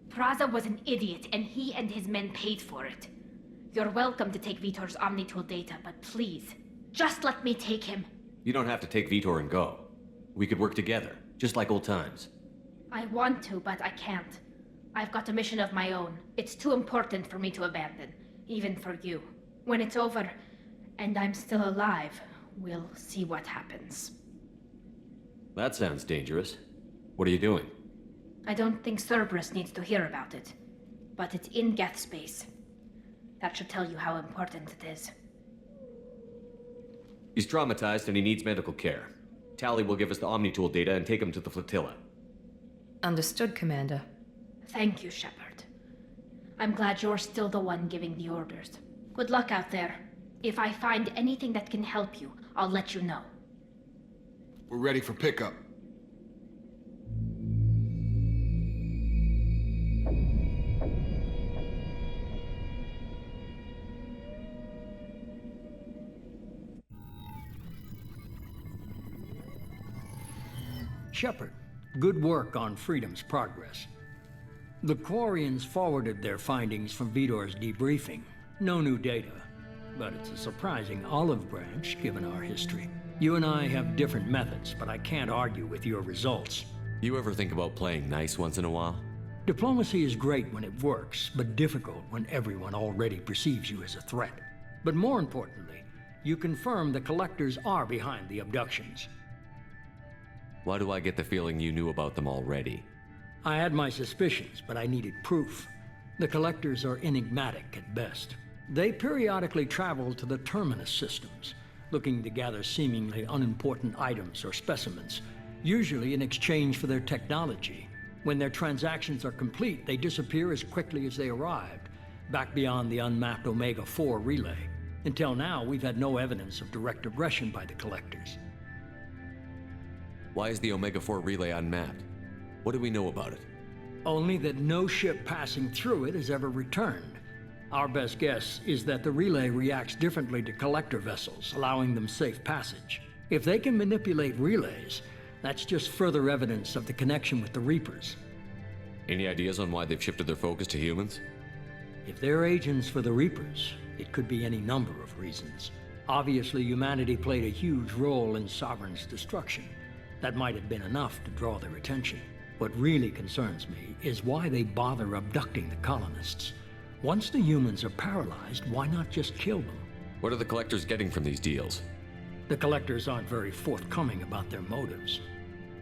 Praza was an idiot, and he and his men paid for it. You're welcome to take Vitor's Omnitool data, but please, just let me take him. You don't have to take Vitor and go. We could work together, just like old times. I want to, but I can't. I've got a mission of my own. It's too important for me to abandon, even for you. When it's over, and I'm still alive, we'll see what happens. That sounds dangerous. What are you doing? I don't think Cerberus needs to hear about it, but it's in Geth space. That should tell you how important it is. He's traumatized and he needs medical care. Tally will give us the Omnitool data and take him to the flotilla. Understood, Commander. Thank you, Shepard. I'm glad you're still the one giving the orders. Good luck out there. If I find anything that can help you, I'll let you know. We're ready for pickup. Shepard, good work on Freedom's progress. The Quarians forwarded their findings from Vitor's debriefing. No new data, but it's a surprising olive branch given our history. You and I have different methods, but I can't argue with your results. You ever think about playing nice once in a while? Diplomacy is great when it works, but difficult when everyone already perceives you as a threat. But more importantly, you confirm the Collectors are behind the abductions. Why do I get the feeling you knew about them already? I had my suspicions, but I needed proof. The Collectors are enigmatic at best. They periodically travel to the Terminus systems, looking to gather seemingly unimportant items or specimens, usually in exchange for their technology. When their transactions are complete, they disappear as quickly as they arrived, back beyond the unmapped Omega 4 relay. Until now, we've had no evidence of direct aggression by the collectors. Why is the Omega 4 relay unmapped? What do we know about it? Only that no ship passing through it has ever returned. Our best guess is that the relay reacts differently to collector vessels, allowing them safe passage. If they can manipulate relays, that's just further evidence of the connection with the Reapers. Any ideas on why they've shifted their focus to humans? If they're agents for the Reapers, it could be any number of reasons. Obviously, humanity played a huge role in Sovereign's destruction. That might have been enough to draw their attention. What really concerns me is why they bother abducting the colonists. Once the humans are paralyzed, why not just kill them? What are the collectors getting from these deals? The collectors aren't very forthcoming about their motives.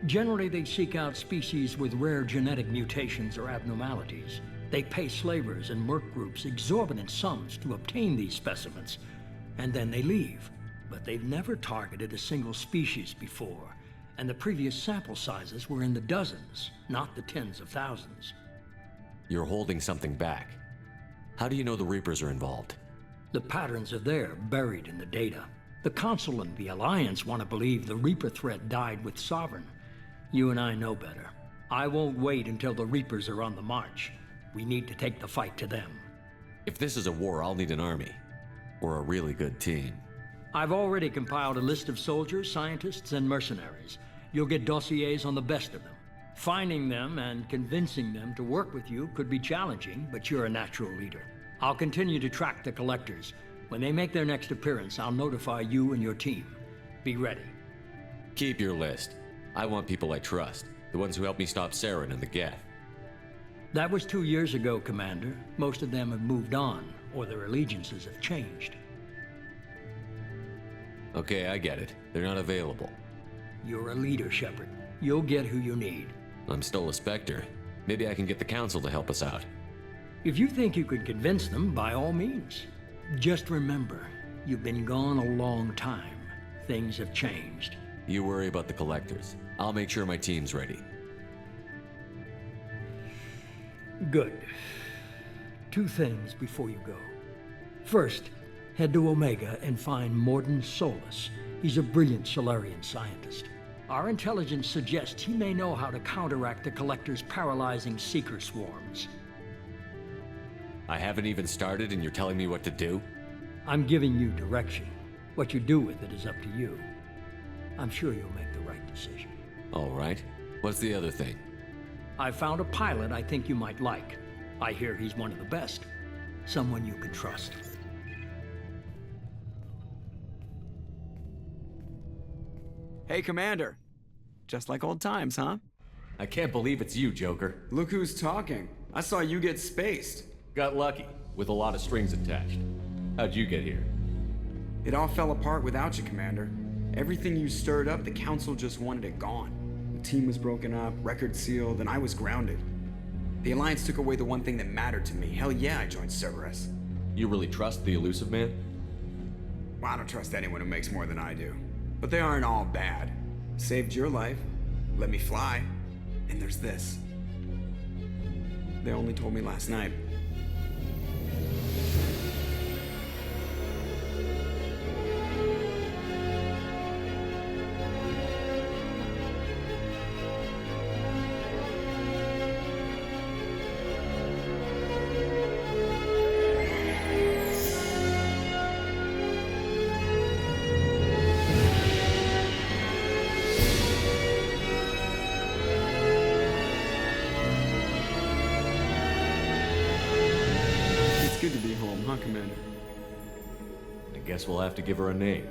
Generally, they seek out species with rare genetic mutations or abnormalities. They pay slavers and merc groups exorbitant sums to obtain these specimens, and then they leave. But they've never targeted a single species before, and the previous sample sizes were in the dozens, not the tens of thousands. You're holding something back. How do you know the Reapers are involved? The patterns are there, buried in the data. The Council and the Alliance want to believe the Reaper threat died with Sovereign. You and I know better. I won't wait until the Reapers are on the march. We need to take the fight to them. If this is a war, I'll need an army. Or a really good team. I've already compiled a list of soldiers, scientists, and mercenaries. You'll get dossiers on the best of them. Finding them and convincing them to work with you could be challenging, but you're a natural leader. I'll continue to track the collectors. When they make their next appearance, I'll notify you and your team. Be ready. Keep your list. I want people I trust. The ones who helped me stop Saren and the Geth. That was 2 years ago, Commander. Most of them have moved on, or their allegiances have changed. Okay, I get it. They're not available. You're a leader, Shepard. You'll get who you need. I'm still a Spectre. Maybe I can get the Council to help us out. If you think you could convince them, by all means. Just remember, you've been gone a long time. Things have changed. You worry about the collectors. I'll make sure my team's ready. Good. 2 things before you go. First, head to Omega and find Morden Solus. He's a brilliant Solarian scientist. Our intelligence suggests he may know how to counteract the Collector's paralyzing Seeker swarms. I haven't even started and you're telling me what to do? I'm giving you direction. What you do with it is up to you. I'm sure you'll make the right decision. All right. What's the other thing? I found a pilot I think you might like. I hear he's one of the best. Someone you can trust. Hey, Commander. Just like old times, huh? I can't believe it's you, Joker. Look who's talking. I saw you get spaced. Got lucky, with a lot of strings attached. How'd you get here? It all fell apart without you, Commander. Everything you stirred up, the Council just wanted it gone. The team was broken up, record sealed, and I was grounded. The Alliance took away the one thing that mattered to me. Hell yeah, I joined Cerberus. You really trust the Elusive Man? Well, I don't trust anyone who makes more than I do. But they aren't all bad. Saved your life, let me fly, and there's this. They only told me last night. Commander. I guess we'll have to give her a name.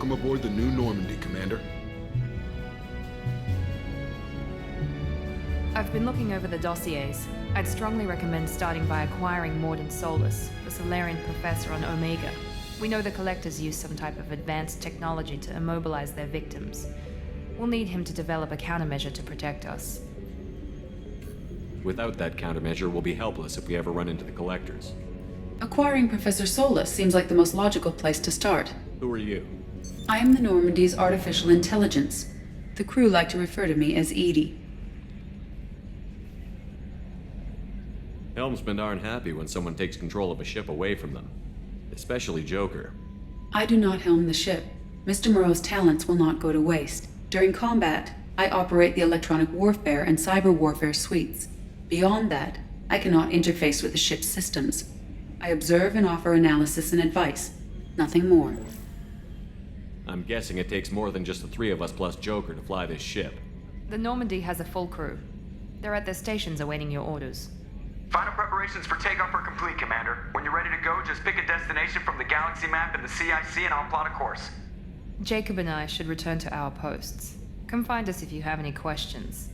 Welcome aboard the new Normandy, Commander. I've been looking over the dossiers. I'd strongly recommend starting by acquiring Morden Solus, the Solarian professor on Omega. We know the Collectors use some type of advanced technology to immobilize their victims. We'll need him to develop a countermeasure to protect us. Without that countermeasure, we'll be helpless if we ever run into the Collectors. Acquiring Professor Solus seems like the most logical place to start. Who are you? I am the Normandy's artificial intelligence. The crew like to refer to me as Edie. Helmsmen aren't happy when someone takes control of a ship away from them. Especially Joker. I do not helm the ship. Mr. Moreau's talents will not go to waste. During combat, I operate the electronic warfare and cyber warfare suites. Beyond that, I cannot interface with the ship's systems. I observe and offer analysis and advice. Nothing more. I'm guessing it takes more than just the three of us plus Joker to fly this ship. The Normandy has a full crew. They're at their stations awaiting your orders. Final preparations for takeoff are complete, Commander. When you're ready to go, just pick a destination from the galaxy map and the CIC and I'll plot a course. Jacob and I should return to our posts. Come find us if you have any questions.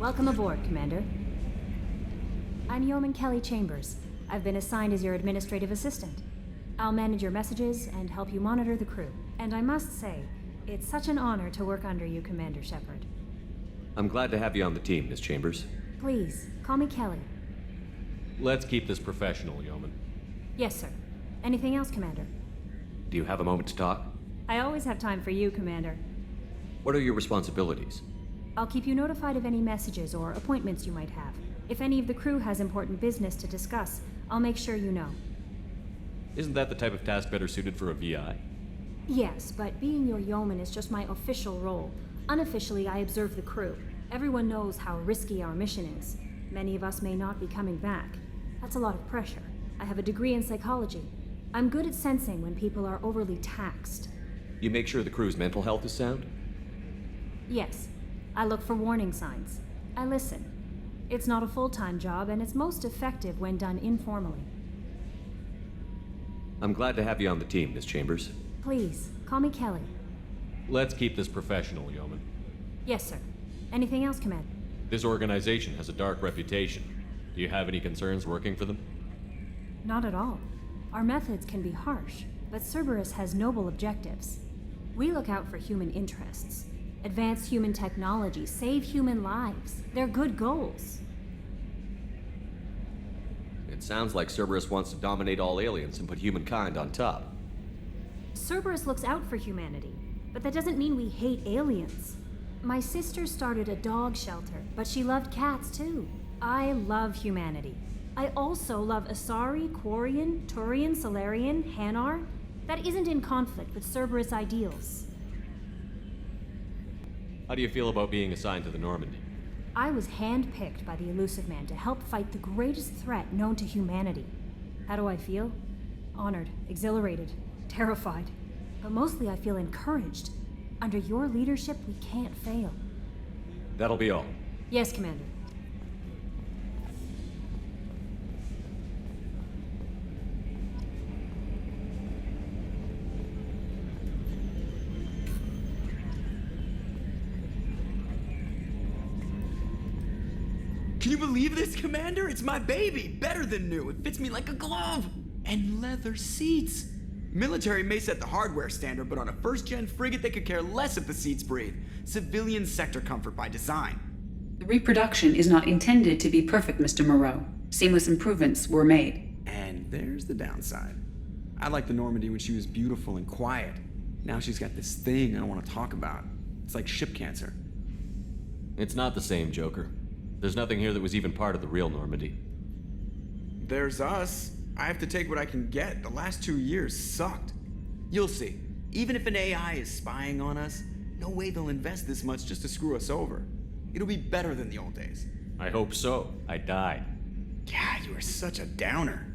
Welcome aboard, Commander. I'm Yeoman Kelly Chambers. I've been assigned as your administrative assistant. I'll manage your messages and help you monitor the crew. And I must say, it's such an honor to work under you, Commander Shepard. I'm glad to have you on the team, Miss Chambers. Please, call me Kelly. Let's keep this professional, Yeoman. Yes, sir. Anything else, Commander? Do you have a moment to talk? I always have time for you, Commander. What are your responsibilities? I'll keep you notified of any messages or appointments you might have. If any of the crew has important business to discuss, I'll make sure you know. Isn't that the type of task better suited for a VI? Yes, but being your yeoman is just my official role. Unofficially, I observe the crew. Everyone knows how risky our mission is. Many of us may not be coming back. That's a lot of pressure. I have a degree in psychology. I'm good at sensing when people are overly taxed. You make sure the crew's mental health is sound? Yes. I look for warning signs. I listen. It's not a full-time job, and it's most effective when done informally. I'm glad to have you on the team, Miss Chambers. Please, call me Kelly. Let's keep this professional, Yeoman. Yes, sir. Anything else, Commander? This organization has a dark reputation. Do you have any concerns working for them? Not at all. Our methods can be harsh, but Cerberus has noble objectives. We look out for human interests. Advance human technology, save human lives. They're good goals. It sounds like Cerberus wants to dominate all aliens and put humankind on top. Cerberus looks out for humanity, but that doesn't mean we hate aliens. My sister started a dog shelter, but she loved cats too. I love humanity. I also love Asari, Quarian, Turian, Solarian, Hanar. That isn't in conflict with Cerberus ideals. How do you feel about being assigned to the Normandy? I was handpicked by the Elusive Man to help fight the greatest threat known to humanity. How do I feel? Honored, exhilarated, terrified. but mostly I feel encouraged. Under your leadership, we can't fail. That'll be all. Yes, Commander. Can you believe this, Commander? It's my baby! Better than new. It fits me like a glove! And leather seats! Military may set the hardware standard, but on a first-gen frigate, they could care less if the seats breathe. Civilian sector comfort by design. The reproduction is not intended to be perfect, Mr. Moreau. Seamless improvements were made. And there's the downside. I liked the Normandy when she was beautiful and quiet. Now she's got this thing I don't want to talk about. It's like ship cancer. It's not the same, Joker. There's nothing here that was even part of the real Normandy. There's us. I have to take what I can get. The last 2 years sucked. You'll see. Even if an AI is spying on us, no way they'll invest this much just to screw us over. It'll be better than the old days. I hope so. I died. Yeah, you are such a downer.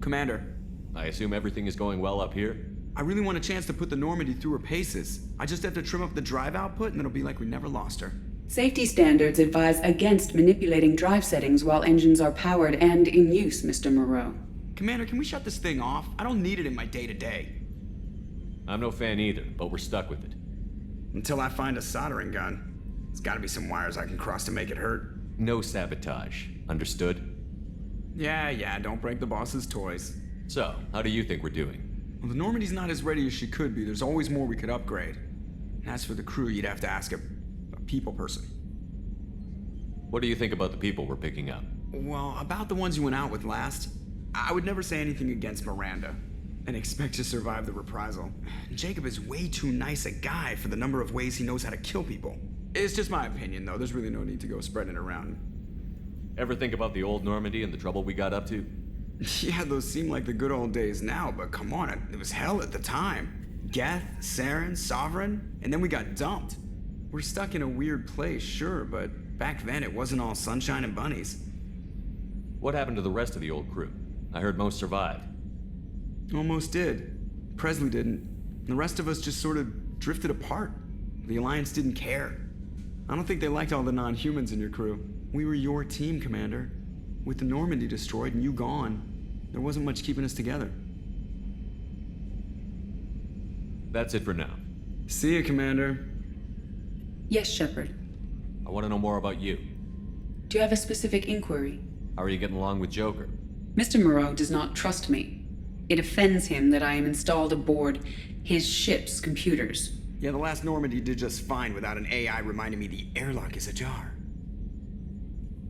Commander. I assume everything is going well up here? I really want a chance to put the Normandy through her paces. I just have to trim up the drive output and it'll be like we never lost her. Safety standards advise against manipulating drive settings while engines are powered and in use, Mr. Moreau. Commander, can we shut this thing off? I don't need it in my day-to-day. I'm no fan either, but we're stuck with it. Until I find a soldering gun. There's gotta be some wires I can cross to make it hurt. No sabotage. Understood? Yeah, don't break the boss's toys. So, how do you think we're doing? Well, the Normandy's not as ready as she could be. There's always more we could upgrade. And as for the crew, you'd have to ask a people person. What do you think about the people we're picking up? Well, about the ones you went out with last, I would never say anything against Miranda and expect to survive the reprisal. Jacob is way too nice a guy for the number of ways he knows how to kill people. It's just my opinion, though. There's really no need to go spreading it around. Ever think about the old Normandy and the trouble we got up to? Yeah, those seem like the good old days now, but come on, it was hell at the time. Geth, Saren, Sovereign, and then we got dumped. We're stuck in a weird place, sure, but back then it wasn't all sunshine and bunnies. What happened to the rest of the old crew? I heard most survived. Almost did. Presley didn't. The rest of us just sort of drifted apart. The Alliance didn't care. I don't think they liked all the non-humans in your crew. We were your team, Commander. With the Normandy destroyed and you gone, there wasn't much keeping us together. That's it for now. See ya, Commander. Yes, Shepard. I want to know more about you. Do you have a specific inquiry? How are you getting along with Joker? Mr. Moreau does not trust me. It offends him that I am installed aboard his ship's computers. Yeah, the last Normandy did just fine without an AI reminding me the airlock is ajar.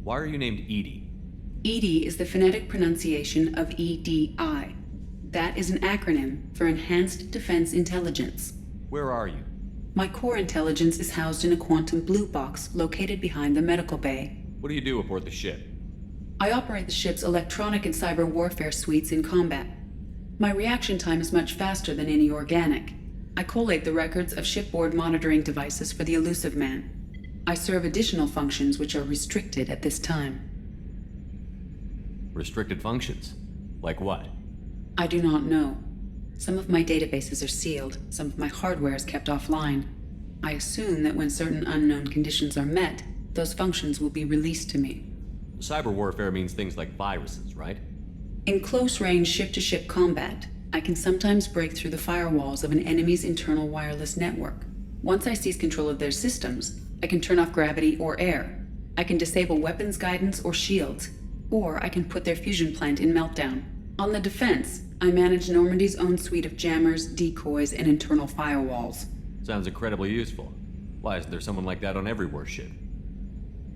Why are you named Edie? EDI is the phonetic pronunciation of EDI. That is an acronym for Enhanced Defense Intelligence. Where are you? My core intelligence is housed in a quantum blue box located behind the medical bay. What do you do aboard the ship? I operate the ship's electronic and cyber warfare suites in combat. My reaction time is much faster than any organic. I collate the records of shipboard monitoring devices for the Elusive Man. I serve additional functions which are restricted at this time. Restricted functions? Like what? I do not know. Some of my databases are sealed, some of my hardware is kept offline. I assume that when certain unknown conditions are met, those functions will be released to me. Cyber warfare means things like viruses, right? In close-range ship-to-ship combat, I can sometimes break through the firewalls of an enemy's internal wireless network. Once I seize control of their systems, I can turn off gravity or air. I can disable weapons guidance or shields, or I can put their fusion plant in meltdown. On the defense, I manage Normandy's own suite of jammers, decoys, and internal firewalls. Sounds incredibly useful. Why isn't there someone like that on every warship?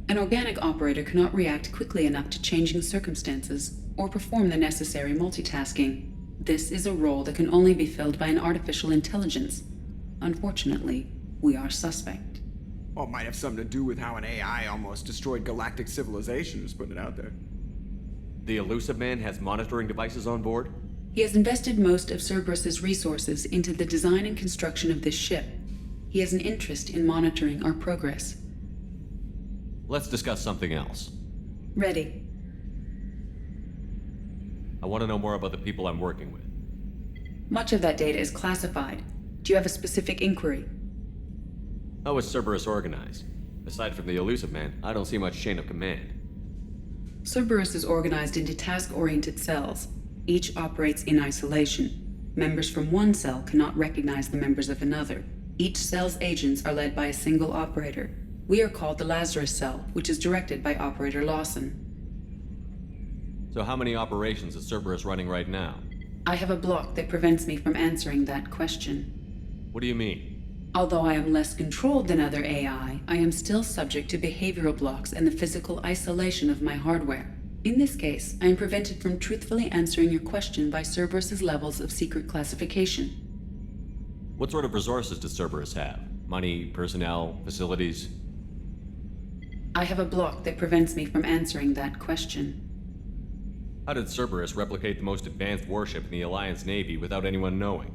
An organic operator cannot react quickly enough to changing circumstances or perform the necessary multitasking. This is a role that can only be filled by an artificial intelligence. Unfortunately, we are suspect. Well, it might have something to do with how an AI almost destroyed galactic civilization, just putting it out there. The Elusive Man has monitoring devices on board? He has invested most of Cerberus's resources into the design and construction of this ship. He has an interest in monitoring our progress. Let's discuss something else. Ready. I I want to know more about the people I'm working with. Much of that data is classified. Do you have a specific inquiry? How is Cerberus organized? Aside from the elusive man, I don't see much chain of command. Cerberus is organized into task-oriented cells. Each operates in isolation. Members from one cell cannot recognize the members of another. Each cell's agents are led by a single operator. We are called the Lazarus cell, which is directed by Operator Lawson. So how many operations is Cerberus running right now? I have a block that prevents me from answering that question. What do you mean? Although I am less controlled than other AI, I am still subject to behavioral blocks and the physical isolation of my hardware. In this case, I am prevented from truthfully answering your question by Cerberus's levels of secret classification. What sort of resources does Cerberus have? Money, personnel, facilities? I have a block that prevents me from answering that question. How did Cerberus replicate the most advanced warship in the Alliance Navy without anyone knowing?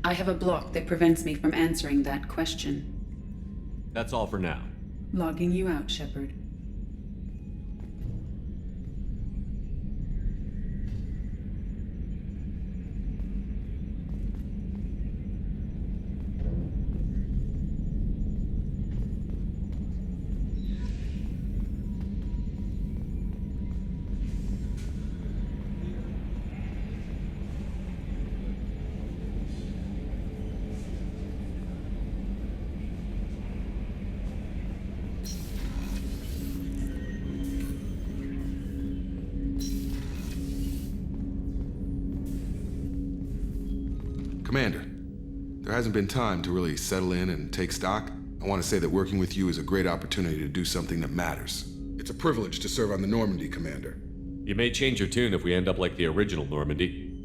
I have a block that prevents me from answering that question. That's all for now. Logging you out, Shepard. Commander, there hasn't been time to really settle in and take stock. I want to say that working with you is a great opportunity to do something that matters. It's a privilege to serve on the Normandy, Commander. You may change your tune if we end up like the original Normandy.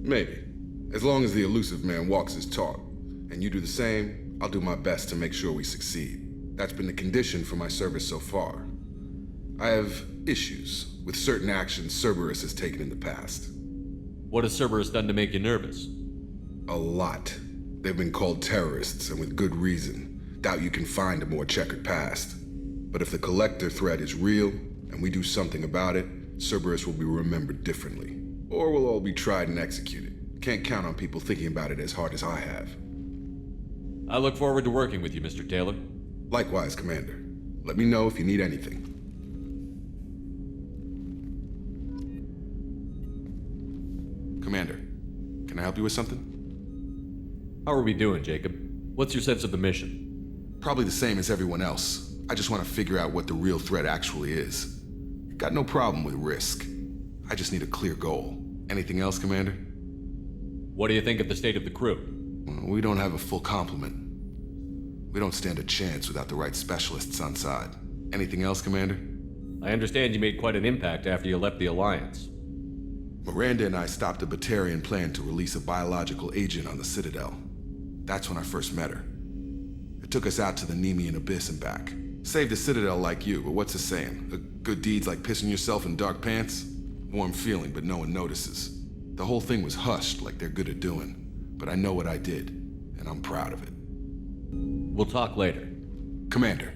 Maybe. As long as the elusive man walks his talk, and you do the same, I'll do my best to make sure we succeed. That's been the condition for my service so far. I have issues with certain actions Cerberus has taken in the past. What has Cerberus done to make you nervous? A lot. They've been called terrorists, and with good reason. Doubt you can find a more checkered past. But if the Collector threat is real, and we do something about it, Cerberus will be remembered differently. Or we'll all be tried and executed. Can't count on people thinking about it as hard as I have. I look forward to working with you, Mr. Taylor. Likewise, Commander. Let me know if you need anything. Commander, can I help you with something? How are we doing, Jacob? What's your sense of the mission? Probably the same as everyone else. I just want to figure out what the real threat actually is. Got no problem with risk. I just need a clear goal. Anything else, Commander? What do you think of the state of the crew? Well, we don't have a full complement. We don't stand a chance without the right specialists on side. Anything else, Commander? I understand you made quite an impact after you left the Alliance. Miranda and I stopped a Batarian plan to release a biological agent on the Citadel. That's when I first met her. It took us out to the Nemean Abyss and back. Saved the Citadel like you, but what's the saying? A good deed's like pissing yourself in dark pants? Warm feeling, but no one notices. The whole thing was hushed like they're good at doing. But I know what I did, and I'm proud of it. We'll talk later. Commander.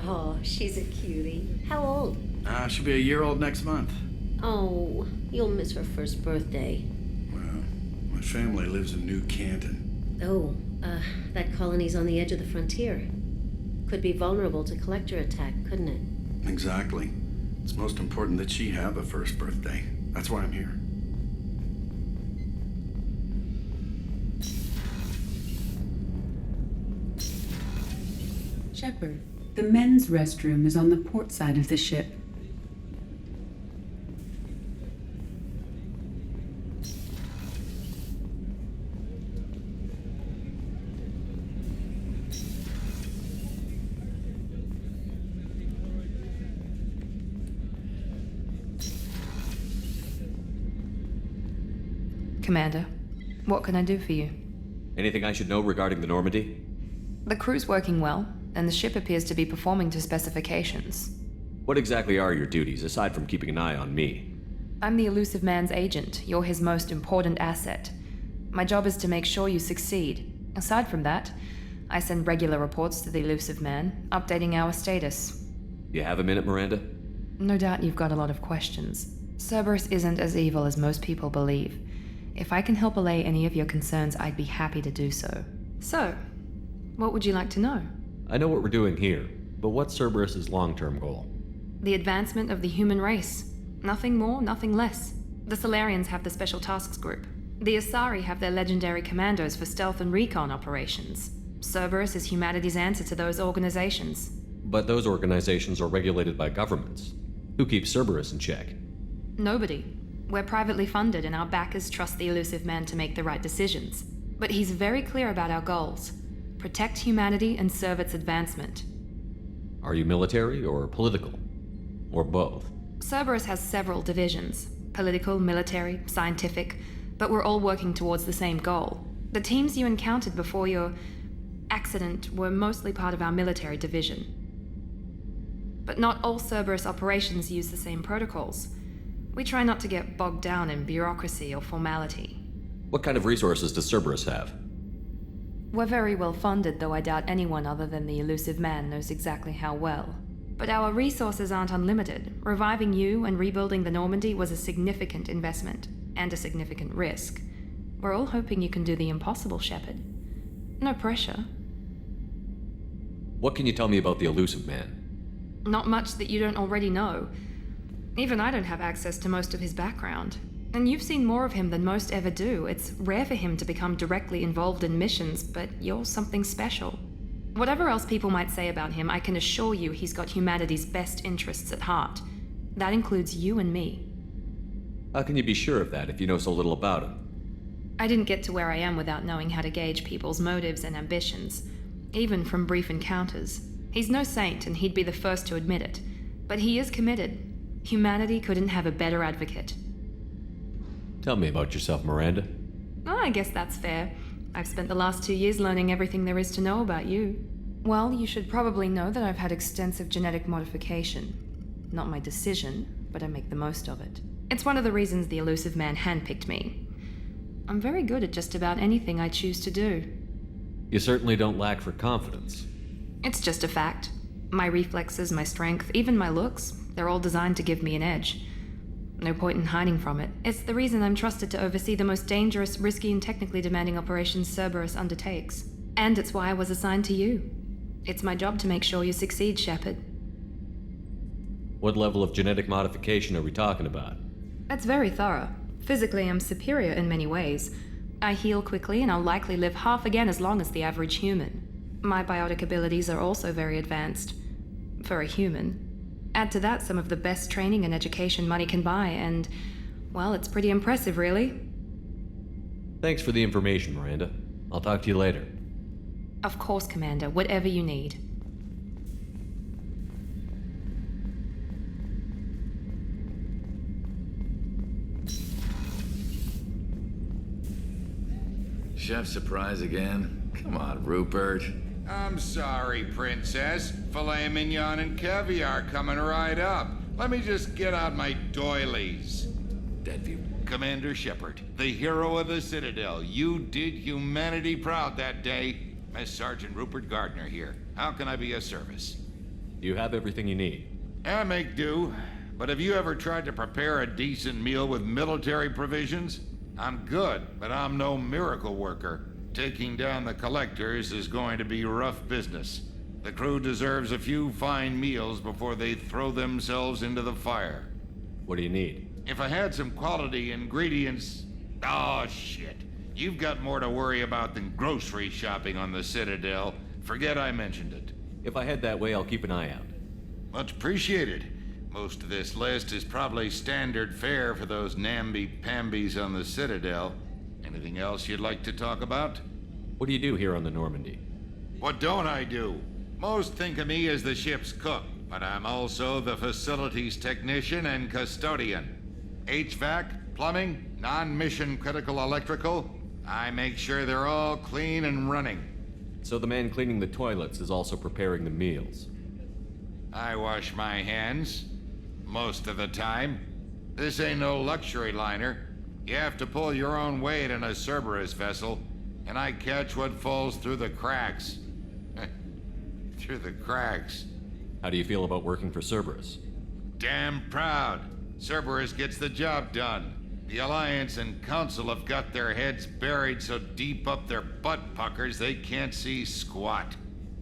Oh, she's a cutie. How old? She'll be a year old next month. Oh, you'll miss her first birthday. Well, my family lives in New Canton. Oh, that colony's on the edge of the frontier. Could be vulnerable to collector attack, couldn't it? Exactly. It's most important that she have a first birthday. That's why I'm here. Shepard, the men's restroom is on the port side of the ship. Commander, what can I do for you? Anything I should know regarding the Normandy? The crew's working well, and the ship appears to be performing to specifications. What exactly are your duties, aside from keeping an eye on me? I'm the Elusive Man's agent. You're his most important asset. My job is to make sure you succeed. Aside from that, I send regular reports to the Elusive Man, updating our status. You have a minute, Miranda? No doubt you've got a lot of questions. Cerberus isn't as evil as most people believe. If I can help allay any of your concerns, I'd be happy to do so. So, what would you like to know? I know what we're doing here, but what's Cerberus's long-term goal? The advancement of the human race. Nothing more, nothing less. The Solarians have the Special Tasks Group. The Asari have their legendary commandos for stealth and recon operations. Cerberus is humanity's answer to those organizations. But those organizations are regulated by governments. Who keeps Cerberus in check? Nobody. We're privately funded and our backers trust the Elusive Man to make the right decisions. But he's very clear about our goals. Protect humanity and serve its advancement. Are you military or political? Or both? Cerberus has several divisions. Political, military, scientific, but we're all working towards the same goal. The teams you encountered before your accident were mostly part of our military division. But not all Cerberus operations use the same protocols. We try not to get bogged down in bureaucracy or formality. What kind of resources does Cerberus have? We're very well funded, though I doubt anyone other than the Elusive Man knows exactly how well. But our resources aren't unlimited. Reviving you and rebuilding the Normandy was a significant investment, and a significant risk. We're all hoping you can do the impossible, Shepard. No pressure. What can you tell me about the Elusive Man? Not much that you don't already know. Even I don't have access to most of his background. And you've seen more of him than most ever do. It's rare for him to become directly involved in missions, but you're something special. Whatever else people might say about him, I can assure you he's got humanity's best interests at heart. That includes you and me. How can you be sure of that if you know so little about him? I didn't get to where I am without knowing how to gauge people's motives and ambitions, even from brief encounters. He's no saint, and he'd be the first to admit it. But he is committed. Humanity couldn't have a better advocate. Tell me about yourself, Miranda. Oh, I guess that's fair. I've spent the last 2 years learning everything there is to know about you. Well, you should probably know that I've had extensive genetic modification. Not my decision, but I make the most of it. It's one of the reasons the Elusive Man handpicked me. I'm very good at just about anything I choose to do. You certainly don't lack for confidence. It's just a fact. My reflexes, my strength, even my looks, they're all designed to give me an edge. No point in hiding from it. It's the reason I'm trusted to oversee the most dangerous, risky, and technically demanding operations Cerberus undertakes. And it's why I was assigned to you. It's my job to make sure you succeed, Shepard. What level of genetic modification are we talking about? That's very thorough. Physically, I'm superior in many ways. I heal quickly, and I'll likely live half again as long as the average human. My biotic abilities are also very advanced. For a human. Add to that some of the best training and education money can buy, and, well, it's pretty impressive, really. Thanks for the information, Miranda. I'll talk to you later. Of course, Commander. Whatever you need. Chef surprise again? Come on, Rupert. I'm sorry, Princess. Filet mignon and caviar coming right up. Let me just get out my doilies. Deadview. Commander Shepard, the hero of the Citadel. You did humanity proud that day. Miss Sergeant Rupert Gardner here. How can I be of service? You have everything you need. I make do. But have you ever tried to prepare a decent meal with military provisions? I'm good, but I'm no miracle worker. Taking down the collectors is going to be rough business. The crew deserves a few fine meals before they throw themselves into the fire. What do you need? If I had some quality ingredients... Oh, shit. You've got more to worry about than grocery shopping on the Citadel. Forget I mentioned it. If I head that way, I'll keep an eye out. Much appreciated. Most of this list is probably standard fare for those namby-pambies on the Citadel. Anything else you'd like to talk about? What do you do here on the Normandy? What don't I do? Most think of me as the ship's cook, but I'm also the facilities technician and custodian. HVAC, plumbing, non-mission critical electrical. I make sure they're all clean and running. So the man cleaning the toilets is also preparing the meals. I wash my hands. Most of the time. This ain't no luxury liner. You have to pull your own weight in a Cerberus vessel, and I catch what falls through the cracks. Through the cracks. How do you feel about working for Cerberus? Damn proud. Cerberus gets the job done. The Alliance and Council have got their heads buried so deep up their butt puckers they can't see squat.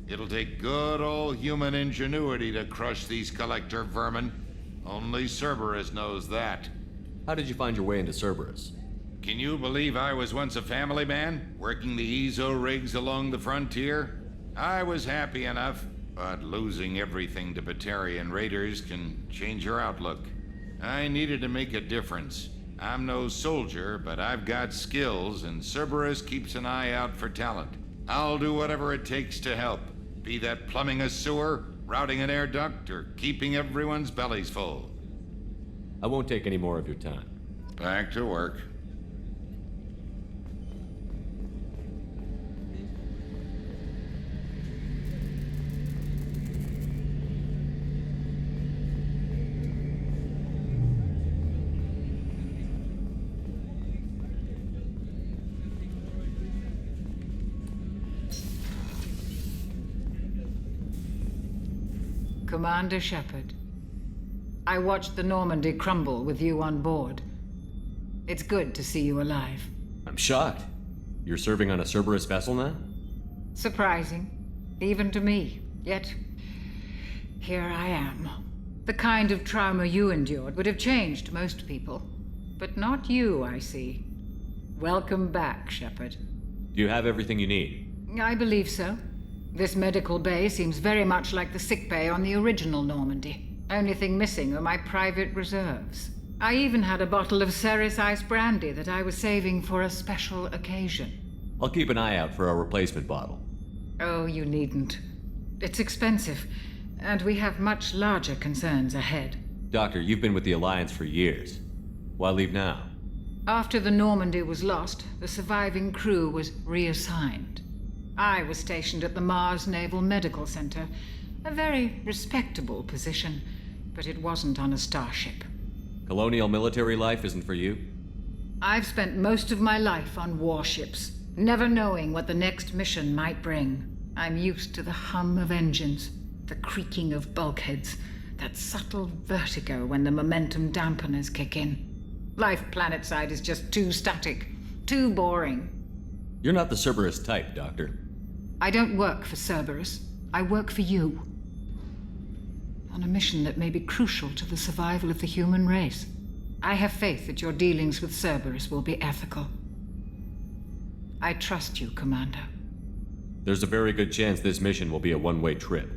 It'll take good old human ingenuity to crush these collector vermin. Only Cerberus knows that. How did you find your way into Cerberus? Can you believe I was once a family man, working the EZO rigs along the frontier? I was happy enough, but losing everything to Batarian raiders can change your outlook. I needed to make a difference. I'm no soldier, but I've got skills, and Cerberus keeps an eye out for talent. I'll do whatever it takes to help. Be that plumbing a sewer, routing an air duct, or keeping everyone's bellies full. I won't take any more of your time. Back to work. Commander Shepard, I watched the Normandy crumble with you on board. It's good to see you alive. I'm shocked. You're serving on a Cerberus vessel now? Surprising, even to me. Yet, here I am. The kind of trauma you endured would have changed most people. But not you, I see. Welcome back, Shepard. Do you have everything you need? I believe so. This medical bay seems very much like the sick bay on the original Normandy. Only thing missing are my private reserves. I even had a bottle of Ceres Ice brandy that I was saving for a special occasion. I'll keep an eye out for a replacement bottle. Oh, you needn't. It's expensive, and we have much larger concerns ahead. Doctor, you've been with the Alliance for years. Why leave now? After the Normandy was lost, the surviving crew was reassigned. I was stationed at the Mars Naval Medical Center, a very respectable position, but it wasn't on a starship. Colonial military life isn't for you? I've spent most of my life on warships, never knowing what the next mission might bring. I'm used to the hum of engines, the creaking of bulkheads, that subtle vertigo when the momentum dampeners kick in. Life planetside is just too static, too boring. You're not the Cerberus type, Doctor. I don't work for Cerberus. I work for you. On a mission that may be crucial to the survival of the human race. I have faith that your dealings with Cerberus will be ethical. I trust you, Commander. There's a very good chance this mission will be a one-way trip.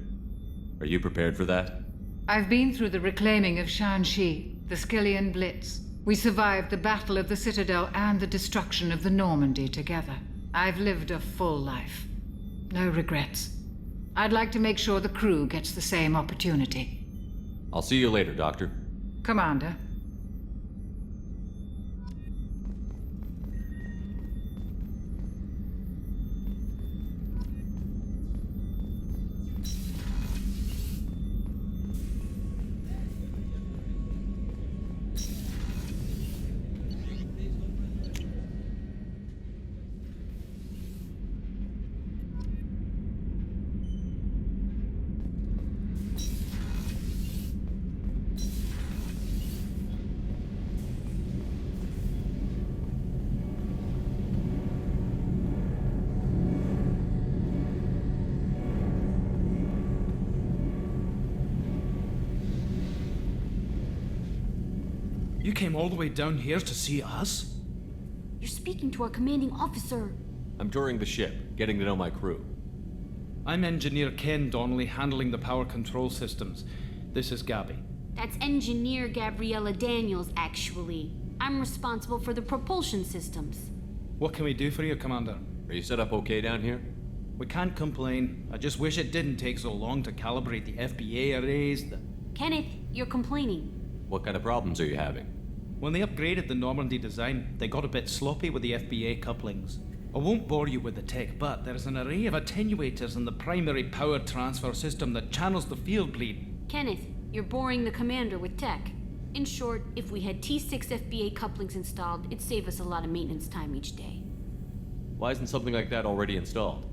Are you prepared for that? I've been through the reclaiming of Shanxi, the Skillian Blitz. We survived the Battle of the Citadel and the destruction of the Normandy together. I've lived a full life. No regrets. I'd like to make sure the crew gets the same opportunity. I'll see you later, Doctor. Commander. You came all the way down here to see us? You're speaking to our commanding officer. I'm touring the ship, getting to know my crew. I'm Engineer Ken Donnelly, handling the power control systems. This is Gabby. That's Engineer Gabriella Daniels, actually. I'm responsible for the propulsion systems. What can we do for you, Commander? Are you set up okay down here? We can't complain. I just wish it didn't take so long to calibrate the FBA arrays. Kenneth, you're complaining. What kind of problems are you having? When they upgraded the Normandy design, they got a bit sloppy with the FBA couplings. I won't bore you with the tech, but there's an array of attenuators in the primary power transfer system that channels the field bleed. Kenneth, you're boring the commander with tech. In short, if we had T6 FBA couplings installed, it'd save us a lot of maintenance time each day. Why isn't something like that already installed?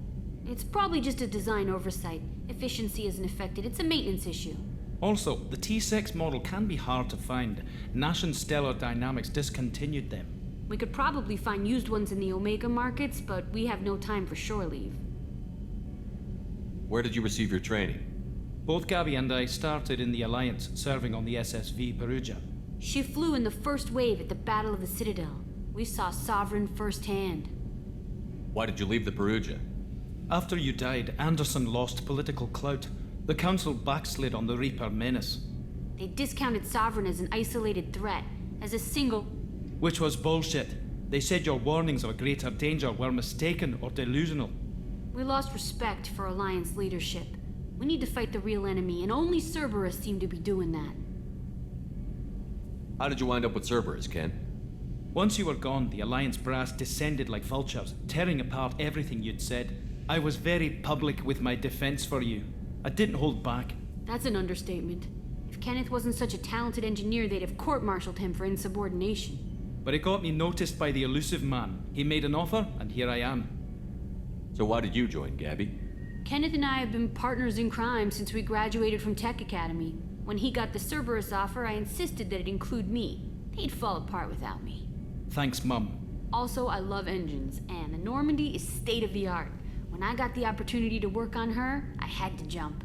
It's probably just a design oversight. Efficiency isn't affected, it's a maintenance issue. Also, the T6 model can be hard to find. Nash and Stellar Dynamics discontinued them. We could probably find used ones in the Omega markets, but we have no time for shore leave. Where did you receive your training? Both Gabby and I started in the Alliance, serving on the SSV Perugia. She flew in the first wave at the Battle of the Citadel. We saw Sovereign firsthand. Why did you leave the Perugia? After you died, Anderson lost political clout. The Council backslid on the Reaper menace. They discounted Sovereign as an isolated threat, as a single... Which was bullshit. They said your warnings of a greater danger were mistaken or delusional. We lost respect for Alliance leadership. We need to fight the real enemy, and only Cerberus seemed to be doing that. How did you wind up with Cerberus, Ken? Once you were gone, the Alliance brass descended like vultures, tearing apart everything you'd said. I was very public with my defense for you. I didn't hold back. That's an understatement. If Kenneth wasn't such a talented engineer, they'd have court-martialed him for insubordination. But it got me noticed by the elusive man. He made an offer, and here I am. So why did you join, Gabby? Kenneth and I have been partners in crime since we graduated from Tech Academy. When he got the Cerberus offer, I insisted that it include me. They'd fall apart without me. Thanks, Mum. Also, I love engines, and the Normandy is state-of-the-art. When I got the opportunity to work on her, I had to jump.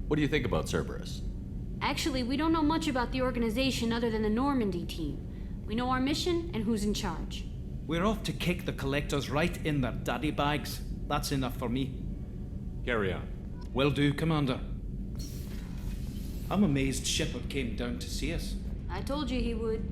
What do you think about Cerberus? Actually, we don't know much about the organization other than the Normandy team. We know our mission and who's in charge. We're off to kick the collectors right in their daddy bags. That's enough for me. Carry on. Will do, Commander. I'm amazed Shepard came down to see us. I told you he would.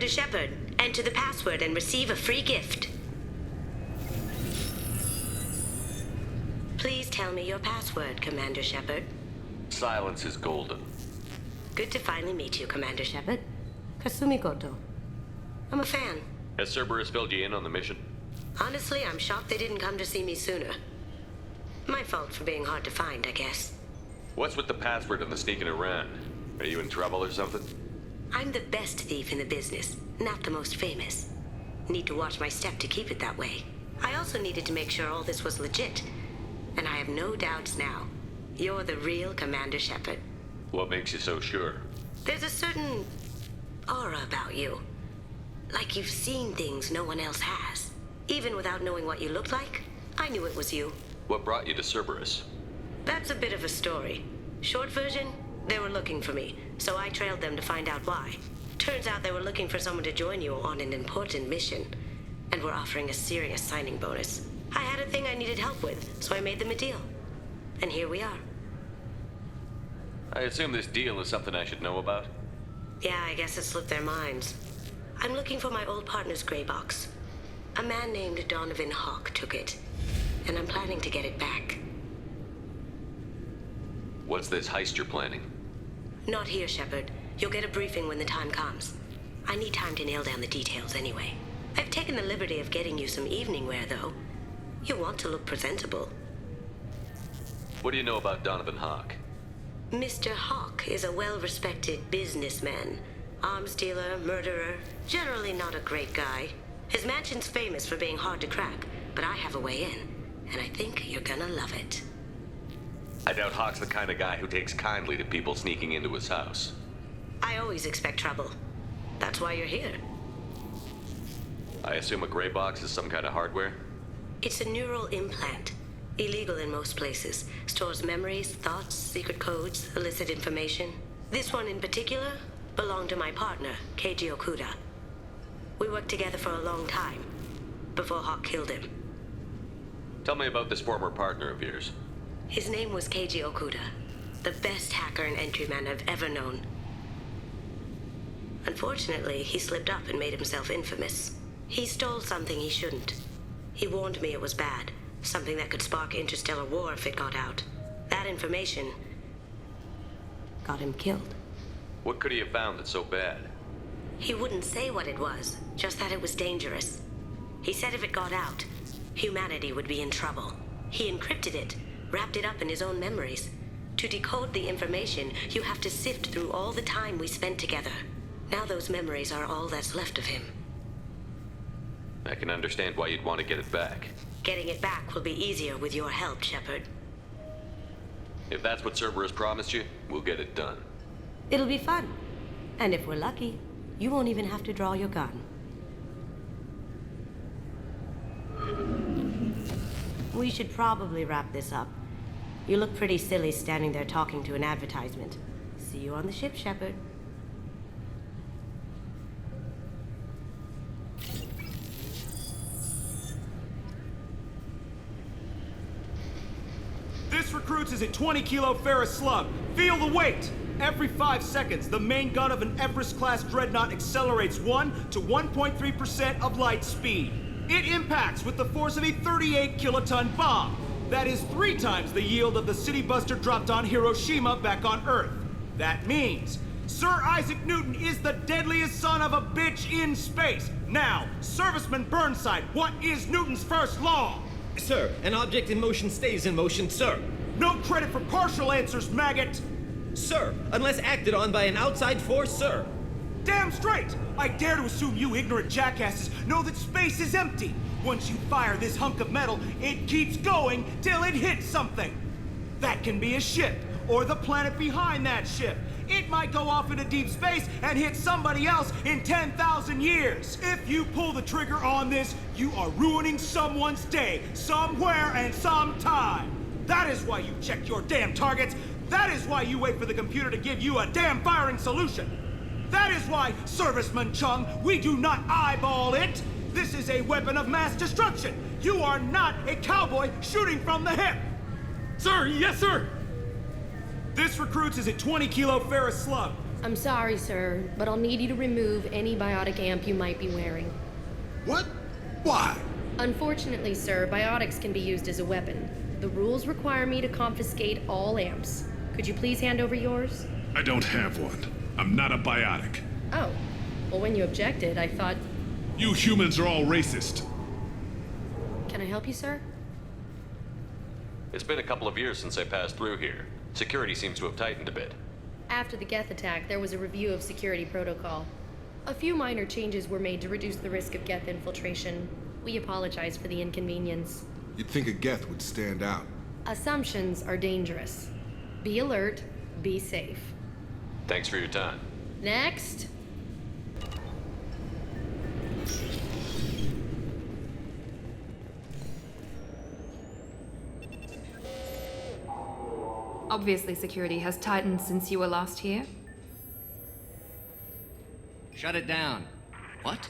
Commander Shepard. Enter the password and receive a free gift. Please tell me your password, Commander Shepard. Silence is golden. Good to finally meet you, Commander Shepard. Kasumi Goto. I'm a fan. Has Cerberus filled you in on the mission? Honestly, I'm shocked they didn't come to see me sooner. My fault for being hard to find, I guess. What's with the password and the sneaking around? Are you in trouble or something? I'm the best thief in the business, not the most famous. Need to watch my step to keep it that way. I also needed to make sure all this was legit. And I have no doubts now. You're the real Commander Shepard. What makes you so sure? There's a certain aura about you. Like you've seen things no one else has. Even without knowing what you looked like, I knew it was you. What brought you to Cerberus? That's a bit of a story. Short version, they were looking for me, so I trailed them to find out why. Turns out they were looking for someone to join you on an important mission, and were offering a serious signing bonus. I had a thing I needed help with, so I made them a deal. And here we are. I assume this deal is something I should know about? Yeah, I guess it slipped their minds. I'm looking for my old partner's gray box. A man named Donovan Hawk took it, and I'm planning to get it back. What's this heist you're planning? Not here, Shepard. You'll get a briefing when the time comes. I need time to nail down the details anyway. I've taken the liberty of getting you some evening wear, though. You want to look presentable. What do you know about Donovan Hawk? Mr. Hawk is a well-respected businessman. Arms dealer, murderer, generally not a great guy. His mansion's famous for being hard to crack, but I have a way in, and I think you're gonna love it. I doubt Hawk's the kind of guy who takes kindly to people sneaking into his house. I always expect trouble. That's why you're here. I assume a gray box is some kind of hardware? It's a neural implant. Illegal in most places. Stores memories, thoughts, secret codes, illicit information. This one in particular belonged to my partner, Keiji Okuda. We worked together for a long time, before Hawk killed him. Tell me about this former partner of yours. His name was Keiji Okuda, the best hacker and entryman I've ever known. Unfortunately, he slipped up and made himself infamous. He stole something he shouldn't. He warned me it was bad, something that could spark interstellar war if it got out. That information got him killed. What could he have found that's so bad? He wouldn't say what it was, just that it was dangerous. He said if it got out, humanity would be in trouble. He encrypted it, wrapped it up in his own memories. To decode the information, you have to sift through all the time we spent together. Now those memories are all that's left of him. I can understand why you'd want to get it back. Getting it back will be easier with your help, Shepard. If that's what Cerberus promised you, we'll get it done. It'll be fun. And if we're lucky, you won't even have to draw your gun. We should probably wrap this up. You look pretty silly standing there talking to an advertisement. See you on the ship, Shepard. This recruits is a 20-kilo ferrous slug. Feel the weight! Every 5 seconds, the main gun of an Everest-class dreadnought accelerates 1 to 1.3% of light speed. It impacts with the force of a 38-kiloton bomb. That is 3 times the yield of the city buster dropped on Hiroshima back on Earth. That means Sir Isaac Newton is the deadliest son of a bitch in space. Now, Serviceman Burnside, what is Newton's first law? Sir, an object in motion stays in motion, sir. No credit for partial answers, maggot! Sir, unless acted on by an outside force, sir. Damn straight! I dare to assume you ignorant jackasses know that space is empty. Once you fire this hunk of metal, it keeps going till it hits something. That can be a ship, or the planet behind that ship. It might go off into deep space and hit somebody else in 10,000 years. If you pull the trigger on this, you are ruining someone's day, somewhere and sometime. That is why you check your damn targets. That is why you wait for the computer to give you a damn firing solution. That is why, Serviceman Chung, we do not eyeball it. This is a weapon of mass destruction. You are not a cowboy shooting from the hip. Sir, yes, sir. This recruits is a 20-kilo ferrous slug. I'm sorry, sir, but I'll need you to remove any biotic amp you might be wearing. What? Why? Unfortunately, sir, biotics can be used as a weapon. The rules require me to confiscate all amps. Could you please hand over yours? I don't have one. I'm not a biotic. Oh. Well, when you objected, I thought... You humans are all racist. Can I help you, sir? It's been a couple of years since I passed through here. Security seems to have tightened a bit. After the Geth attack, there was a review of security protocol. A few minor changes were made to reduce the risk of Geth infiltration. We apologize for the inconvenience. You'd think a Geth would stand out. Assumptions are dangerous. Be alert, be safe. Thanks for your time. Next. Obviously, security has tightened since you were last here. Shut it down. What?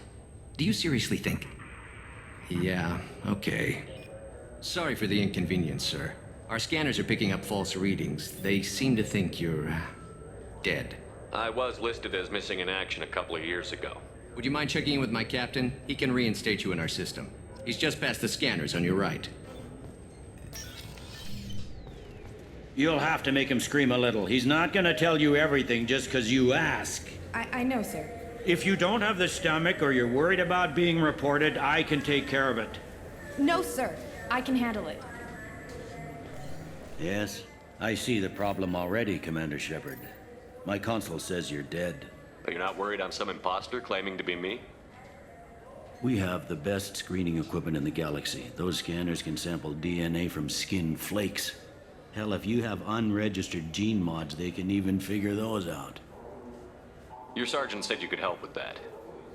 Do you seriously think? Yeah, okay. Sorry for the inconvenience, sir. Our scanners are picking up false readings. They seem to think you're... dead. I was listed as missing in action a couple of years ago. Would you mind checking in with my captain? He can reinstate you in our system. He's just past the scanners on your right. You'll have to make him scream a little. He's not gonna tell you everything just because you ask. I know, sir. If you don't have the stomach or you're worried about being reported, I can take care of it. No, sir. I can handle it. Yes, I see the problem already, Commander Shepard. My console says you're dead. But you're not worried I'm some imposter claiming to be me? We have the best screening equipment in the galaxy. Those scanners can sample DNA from skin flakes. Hell, if you have unregistered gene mods, they can even figure those out. Your sergeant said you could help with that.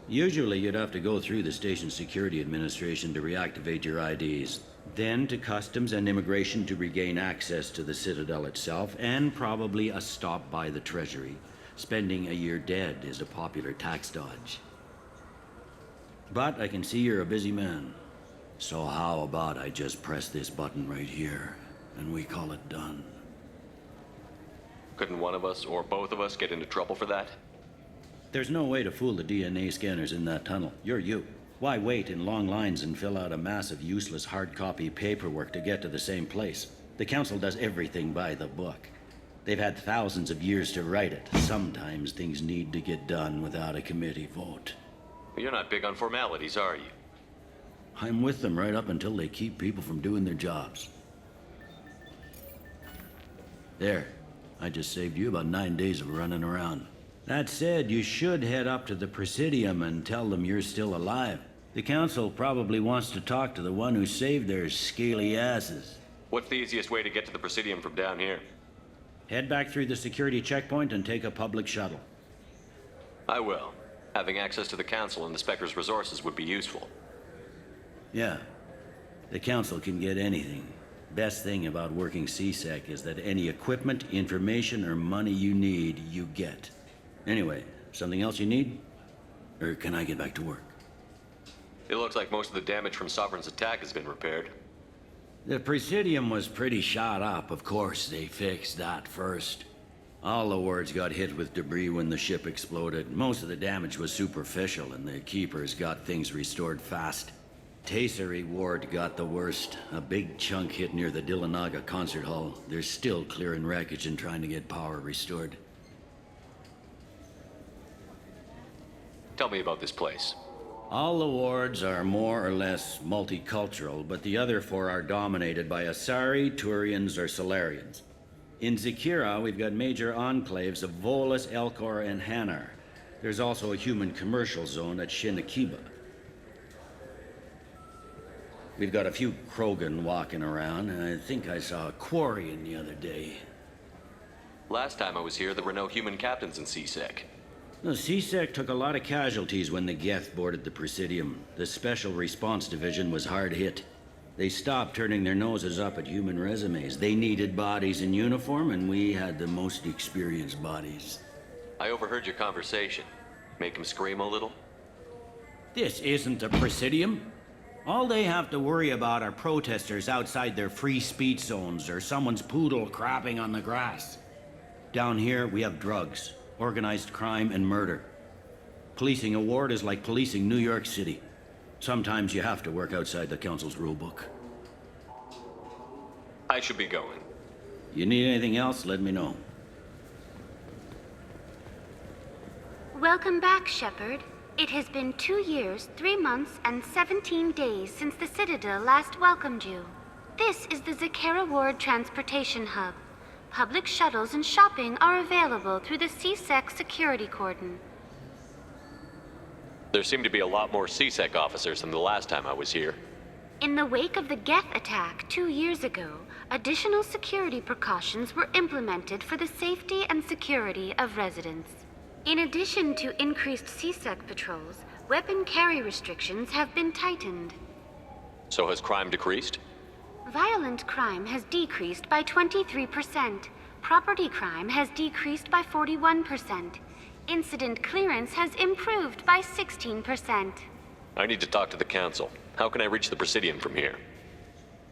Usually you'd have to go through the station security administration to reactivate your IDs, then to customs and immigration to regain access to the Citadel itself, and probably a stop by the Treasury. Spending a year dead is a popular tax dodge. But I can see you're a busy man. So how about I just press this button right here, and we call it done? Couldn't one of us, or both of us, get into trouble for that? There's no way to fool the DNA scanners in that tunnel. You're you. Why wait in long lines and fill out a massive useless hard copy paperwork to get to the same place? The Council does everything by the book. They've had thousands of years to write it. Sometimes things need to get done without a committee vote. You're not big on formalities, are you? I'm with them right up until they keep people from doing their jobs. There. I just saved you about 9 days of running around. That said, you should head up to the Presidium and tell them you're still alive. The Council probably wants to talk to the one who saved their scaly asses. What's the easiest way to get to the Presidium from down here? Head back through the security checkpoint and take a public shuttle. I will. Having access to the Council and the Spectre's resources would be useful. Yeah. The Council can get anything. Best thing about working CSEC is that any equipment, information, or money you need, you get. Anyway, something else you need? Or can I get back to work? It looks like most of the damage from Sovereign's attack has been repaired. The Presidium was pretty shot up. Of course, they fixed that first. All the wards got hit with debris when the ship exploded. Most of the damage was superficial, and the Keepers got things restored fast. Tasery Ward got the worst. A big chunk hit near the Dillanaga concert hall. They're still clearing wreckage and trying to get power restored. Tell me about this place. All the wards are more or less multicultural, but the other 4 are dominated by Asari, Turians, or Solarians. In Zakira, we've got major enclaves of Volus, Elcor, and Hanar. There's also a human commercial zone at Shinakiba. We've got a few Krogan walking around, and I think I saw a Quarian the other day. Last time I was here, there were no human captains in CSEC. The CSEC took a lot of casualties when the Geth boarded the Presidium. The Special Response Division was hard hit. They stopped turning their noses up at human resumes. They needed bodies in uniform, and we had the most experienced bodies. I overheard your conversation. Make him scream a little? This isn't the Presidium. All they have to worry about are protesters outside their free speech zones or someone's poodle crapping on the grass. Down here, we have drugs. organized crime, and murder. Policing a ward is like policing New York City. Sometimes you have to work outside the Council's rulebook. I should be going. You need anything else, let me know. Welcome back, Shepard. It has been 2 years, 3 months, and 17 days since the Citadel last welcomed you. This is the Zakera Ward Transportation Hub. Public shuttles and shopping are available through the CSEC security cordon. There seem to be a lot more CSEC officers than the last time I was here. In the wake of the Geth attack 2 years ago, additional security precautions were implemented for the safety and security of residents. In addition to increased CSEC patrols, weapon carry restrictions have been tightened. So has crime decreased? Violent crime has decreased by 23%. Property crime has decreased by 41%. Incident clearance has improved by 16%. I need to talk to the Council. How can I reach the Presidium from here?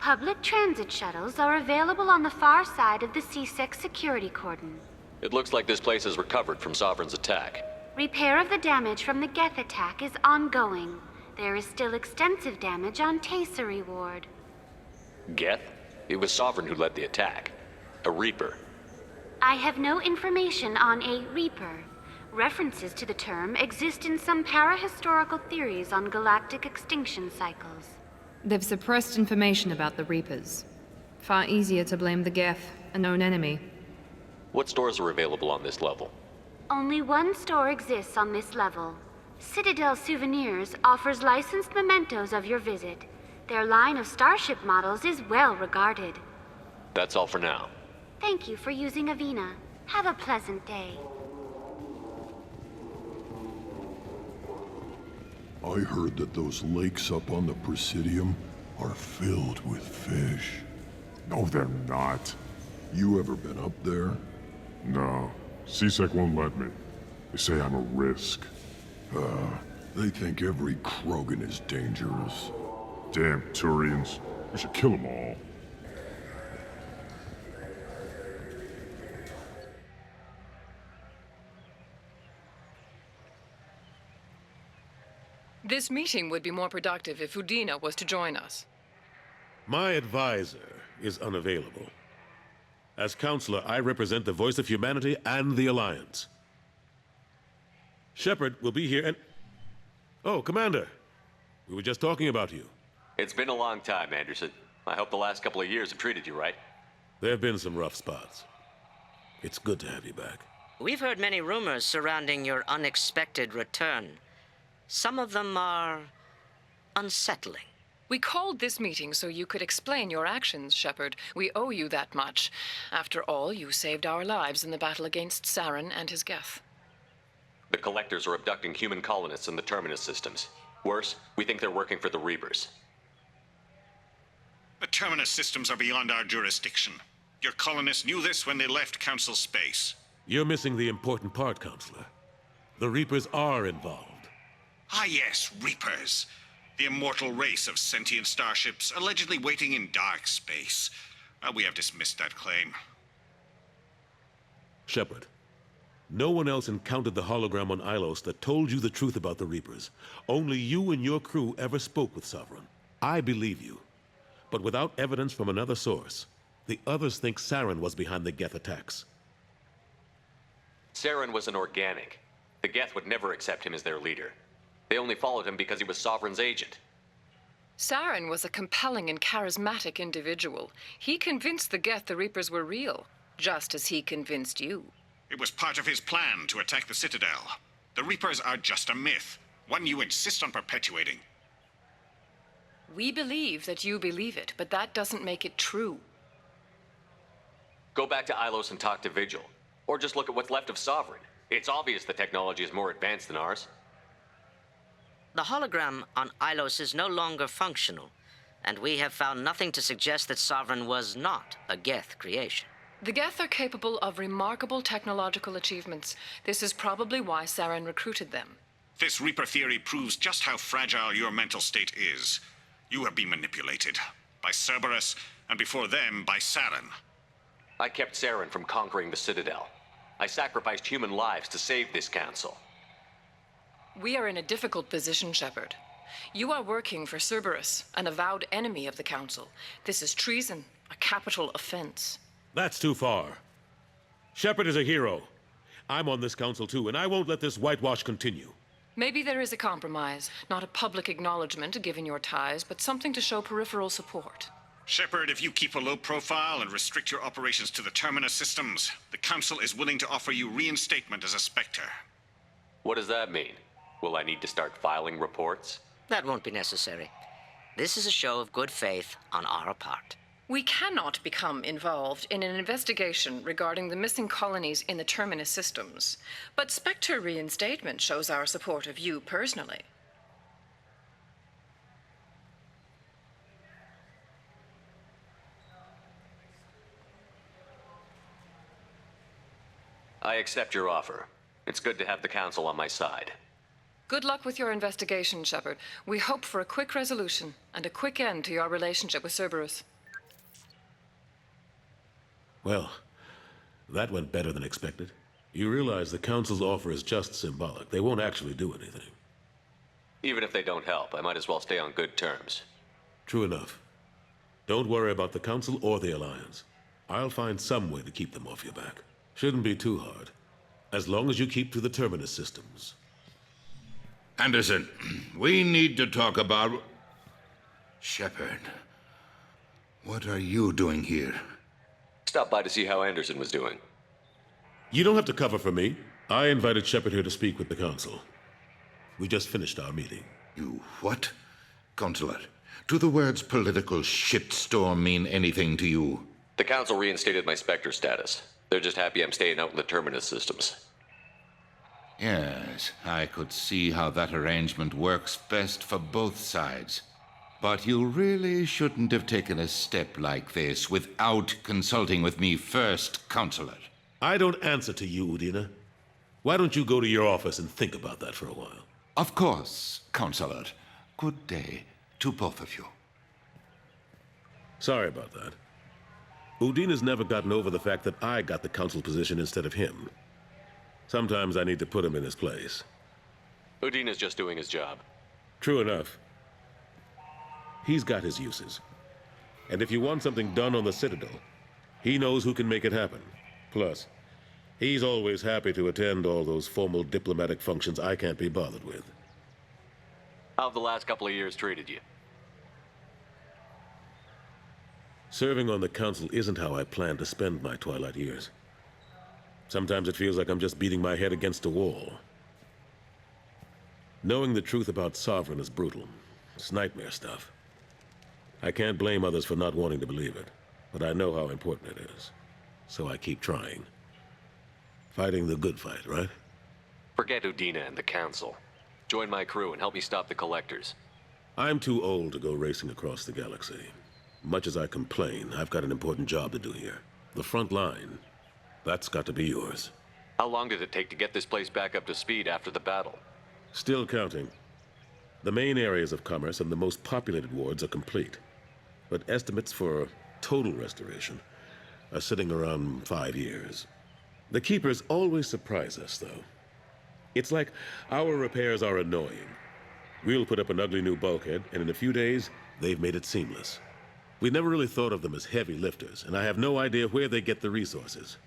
Public transit shuttles are available on the far side of the CSEC security cordon. It looks like this place has recovered from Sovereign's attack. Repair of the damage from the Geth attack is ongoing. There is still extensive damage on Tasery Ward. Geth? It was Sovereign who led the attack. A Reaper. I have no information on a Reaper. References to the term exist in some parahistorical theories on galactic extinction cycles. They've suppressed information about the Reapers. Far easier to blame the Geth, a known enemy. What stores are available on this level? Only one store exists on this level. Citadel Souvenirs offers licensed mementos of your visit. Their line of starship models is well regarded. That's all for now. Thank you for using Avina. Have a pleasant day. I heard that those lakes up on the Presidium are filled with fish. No, they're not. You ever been up there? No. CSEC won't let me. They say I'm a risk. They think every Krogan is dangerous. Damn Turians. We should kill them all. This meeting would be more productive if Udina was to join us. My advisor is unavailable. As counselor, I represent the voice of humanity and the Alliance. Shepard will be here and... Oh, Commander. We were just talking about you. It's been a long time, Anderson. I hope the last couple of years have treated you right. There have been some rough spots. It's good to have you back. We've heard many rumors surrounding your unexpected return. Some of them are unsettling. We called this meeting so you could explain your actions, Shepard. We owe you that much. After all, you saved our lives in the battle against Saren and his Geth. The Collectors are abducting human colonists in the Terminus systems. Worse, we think they're working for the Reapers. The Terminus systems are beyond our jurisdiction. Your colonists knew this when they left Council space. You're missing the important part, Counselor. The Reapers are involved. Ah yes, Reapers. The immortal race of sentient starships allegedly waiting in dark space. We have dismissed that claim. Shepard, no one else encountered the hologram on Ilos that told you the truth about the Reapers. Only you and your crew ever spoke with Sovereign. I believe you. But without evidence from another source, the others think Saren was behind the Geth attacks. Saren was an organic. The Geth would never accept him as their leader. They only followed him because he was Sovereign's agent. Saren was a compelling and charismatic individual. He convinced the Geth the Reapers were real, just as he convinced you. It was part of his plan to attack the Citadel. The Reapers are just a myth, one you insist on perpetuating. We believe that you believe it, but that doesn't make it true. Go back to Ilos and talk to Vigil. Or just look at what's left of Sovereign. It's obvious the technology is more advanced than ours. The hologram on Ilos is no longer functional, and we have found nothing to suggest that Sovereign was not a Geth creation. The Geth are capable of remarkable technological achievements. This is probably why Saren recruited them. This Reaper theory proves just how fragile your mental state is. You have been manipulated. By Cerberus, and before them, by Saren. I kept Saren from conquering the Citadel. I sacrificed human lives to save this council. We are in a difficult position, Shepard. You are working for Cerberus, an avowed enemy of the Council. This is treason, a capital offense. That's too far. Shepard is a hero. I'm on this council too, and I won't let this whitewash continue. Maybe there is a compromise, not a public acknowledgement given your ties, but something to show peripheral support. Shepard, if you keep a low profile and restrict your operations to the Terminus systems, the Council is willing to offer you reinstatement as a Spectre. What does that mean? Will I need to start filing reports? That won't be necessary. This is a show of good faith on our part. We cannot become involved in an investigation regarding the missing colonies in the Terminus systems, but Spectre reinstatement shows our support of you personally. I accept your offer. It's good to have the Council on my side. Good luck with your investigation, Shepard. We hope for a quick resolution and a quick end to your relationship with Cerberus. Well, that went better than expected. You realize the Council's offer is just symbolic. They won't actually do anything. Even if they don't help, I might as well stay on good terms. True enough. Don't worry about the Council or the Alliance. I'll find some way to keep them off your back. Shouldn't be too hard. As long as you keep to the Terminus systems. Anderson, we need to talk about... Shepard, what are you doing here? Stopped by to see how Anderson was doing. You don't have to cover for me. I invited Shepard here to speak with the Council. We just finished our meeting. You what? Counselor, do the words political shitstorm mean anything to you? The Council reinstated my Spectre status. They're just happy I'm staying out in the Terminus systems. Yes, I could see how that arrangement works best for both sides. But you really shouldn't have taken a step like this without consulting with me first, Counselor. I don't answer to you, Udina. Why don't you go to your office and think about that for a while? Of course, Counselor. Good day to both of you. Sorry about that. Udina's never gotten over the fact that I got the Council position instead of him. Sometimes I need to put him in his place. Udina's just doing his job. True enough. He's got his uses. And if you want something done on the Citadel, he knows who can make it happen. Plus, he's always happy to attend all those formal diplomatic functions I can't be bothered with. How have the last couple of years treated you? Serving on the Council isn't how I plan to spend my twilight years. Sometimes it feels like I'm just beating my head against a wall. Knowing the truth about Sovereign is brutal. It's nightmare stuff. I can't blame others for not wanting to believe it, but I know how important it is. So I keep trying. Fighting the good fight, right? Forget Udina and the Council. Join my crew and help me stop the Collectors. I'm too old to go racing across the galaxy. Much as I complain, I've got an important job to do here. The front line. That's got to be yours. How long did it take to get this place back up to speed after the battle? Still counting. The main areas of commerce and the most populated wards are complete. But estimates for total restoration are sitting around 5 years. The Keepers always surprise us, though. It's like our repairs are annoying. We'll put up an ugly new bulkhead, and in a few days, they've made it seamless. We never really thought of them as heavy lifters, and I have no idea where they get the resources.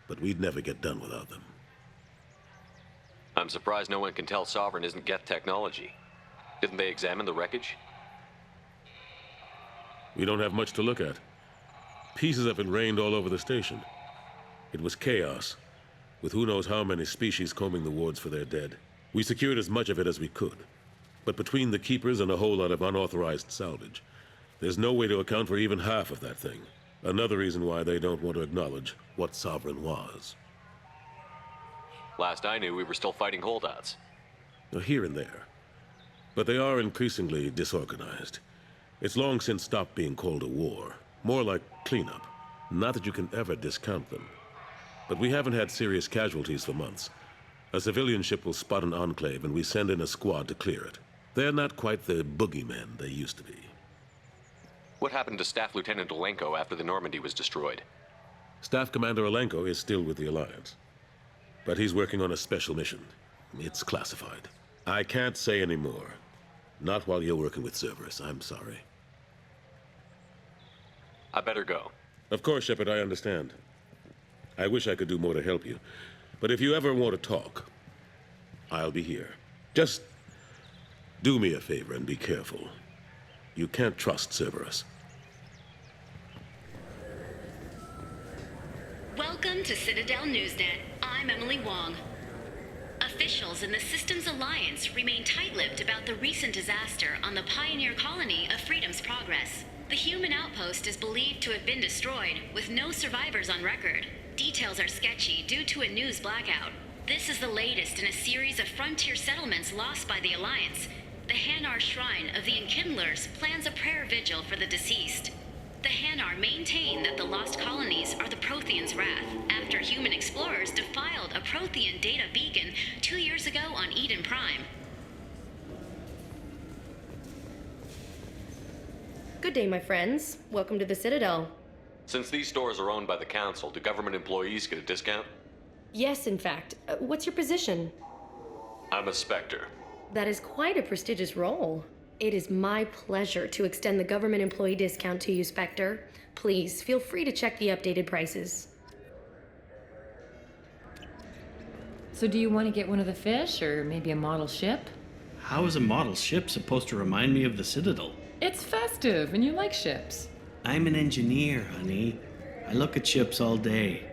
But we'd never get done without them. I'm surprised no one can tell Sovereign isn't Geth technology. Didn't they examine the wreckage? We don't have much to look at. Pieces of it rained all over the station. It was chaos, with who knows how many species combing the wards for their dead. We secured as much of it as we could. But between the Keepers and a whole lot of unauthorized salvage, there's no way to account for even half of that thing. Another reason why they don't want to acknowledge what Sovereign was. Last I knew, we were still fighting holdouts. Here and there. But they are increasingly disorganized. It's long since stopped being called a war. More like cleanup. Not that you can ever discount them. But we haven't had serious casualties for months. A civilian ship will spot an enclave and we send in a squad to clear it. They're not quite the boogeymen they used to be. What happened to Staff Lieutenant Alenko after the Normandy was destroyed? Staff Commander Alenko is still with the Alliance. but he's working on a special mission. It's classified. I can't say any more. Not while you're working with Cerberus, I'm sorry. I better go. Of course, Shepard, I understand. I wish I could do more to help you. But if you ever want to talk, I'll be here. Just do me a favor and be careful. You can't trust Cerberus. Welcome to Citadel Newsnet. I'm Emily Wong. Officials in the Systems Alliance remain tight-lipped about the recent disaster on the pioneer colony of Freedom's Progress. The human outpost is believed to have been destroyed, with no survivors on record. Details are sketchy due to a news blackout. This is the latest in a series of frontier settlements lost by the Alliance. The Hanar Shrine of the Enkindlers plans a prayer vigil for the deceased. The Hanar maintain that the lost colonies are the Protheans' wrath, after human explorers defiled a Prothean data beacon 2 years ago on Eden Prime. Good day, my friends. Welcome to the Citadel. Since these stores are owned by the Council, do government employees get a discount? Yes, in fact. What's your position? I'm a Spectre. That is quite a prestigious role. It is my pleasure to extend the government employee discount to you, Spectre. Please, feel free to check the updated prices. So do you want to get one of the fish, or maybe a model ship? How is a model ship supposed to remind me of the Citadel? It's festive, and you like ships. I'm an engineer, honey. I look at ships all day.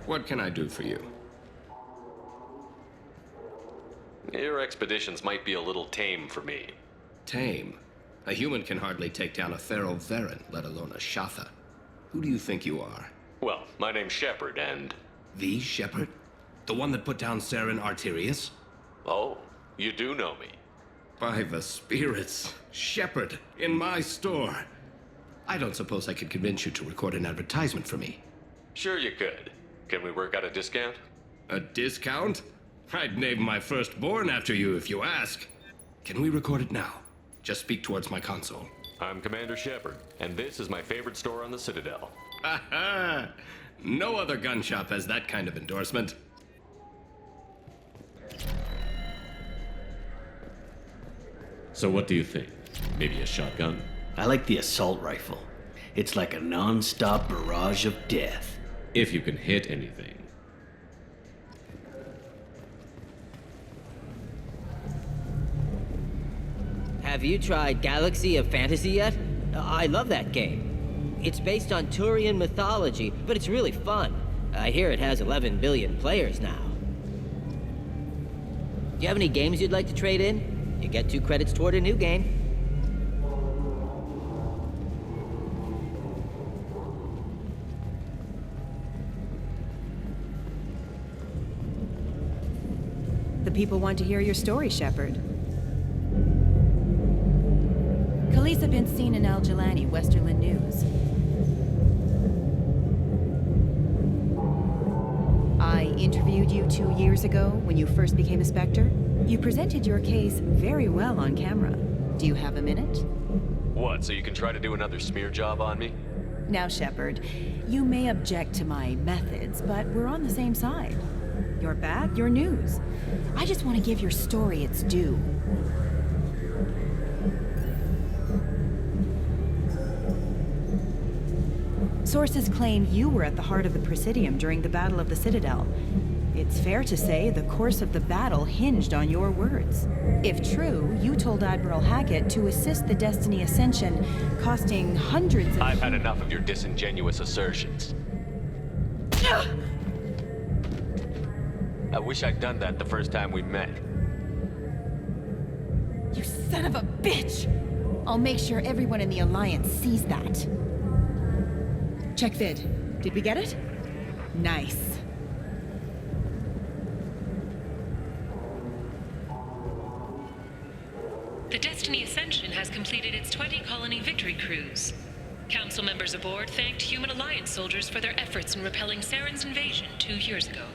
What can I do for you? Your expeditions might be a little tame for me. Tame? A human can hardly take down a Pharaoh Varen, let alone a Shatha. Who do you think you are? Well, my name's Shepard, and... The Shepard? The one that put down Saren Arterius? Oh, you do know me. By the spirits, Shepard, in my store. I don't suppose I could convince you to record an advertisement for me. Sure you could. Can we work out a discount? A discount? I'd name my firstborn after you if you ask. Can we record it now? Just speak towards my console. I'm Commander Shepard, and this is my favorite store on the Citadel. Ha! No other gun shop has that kind of endorsement. So what do you think? Maybe a shotgun? I like the assault rifle. It's like a non-stop barrage of death. If you can hit anything. Have you tried Galaxy of Fantasy yet? I love that game. It's based on Turian mythology, but it's really fun. I hear it has 11 billion players now. Do you have any games you'd like to trade in? You get 2 credits toward a new game. The people want to hear your story, Shepard. Khaleesa been seen in Al Jelani, Westerland News. I interviewed you 2 years ago when you first became a Spectre. You presented your case very well on camera. Do you have a minute? What, so you can try to do another smear job on me? Now, Shepard, you may object to my methods, but we're on the same side. You're bad, you're news. I just want to give your story its due. Sources claim you were at the heart of the Presidium during the Battle of the Citadel. It's fair to say the course of the battle hinged on your words. If true, you told Admiral Hackett to assist the Destiny Ascension, costing hundreds of... I've had enough of your disingenuous assertions. I wish I'd done that the first time we met. You son of a bitch! I'll make sure everyone in the Alliance sees that. Check vid. Did we get it? Nice. Destiny Ascension has completed its 20-colony victory cruise. Council members aboard thanked Human Alliance soldiers for their efforts in repelling Saren's invasion 2 years ago.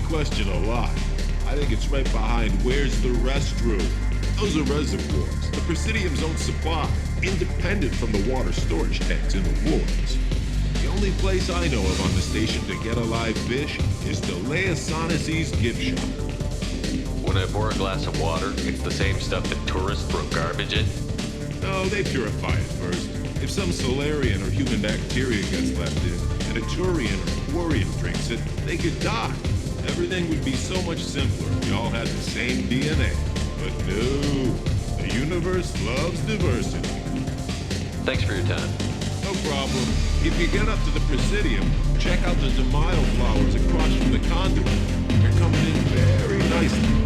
Question a lot. I think it's right behind where's the restroom. Those are reservoirs, the Presidium's own supply, independent from the water storage tanks in the wards. The only place I know of on the station to get a live fish is the Leosanas's gift shop. When I pour a glass of water, it's the same stuff that tourists throw garbage in? No, they purify it first. If some Solarian or human bacteria gets left in, and a Turian or Quarian drinks it, they could die. Everything would be so much simpler if we all had the same DNA. But no, the universe loves diversity. Thanks for your time. No problem. If you get up to the Presidium, check out the Demaio flowers across from the conduit. They're coming in very nicely.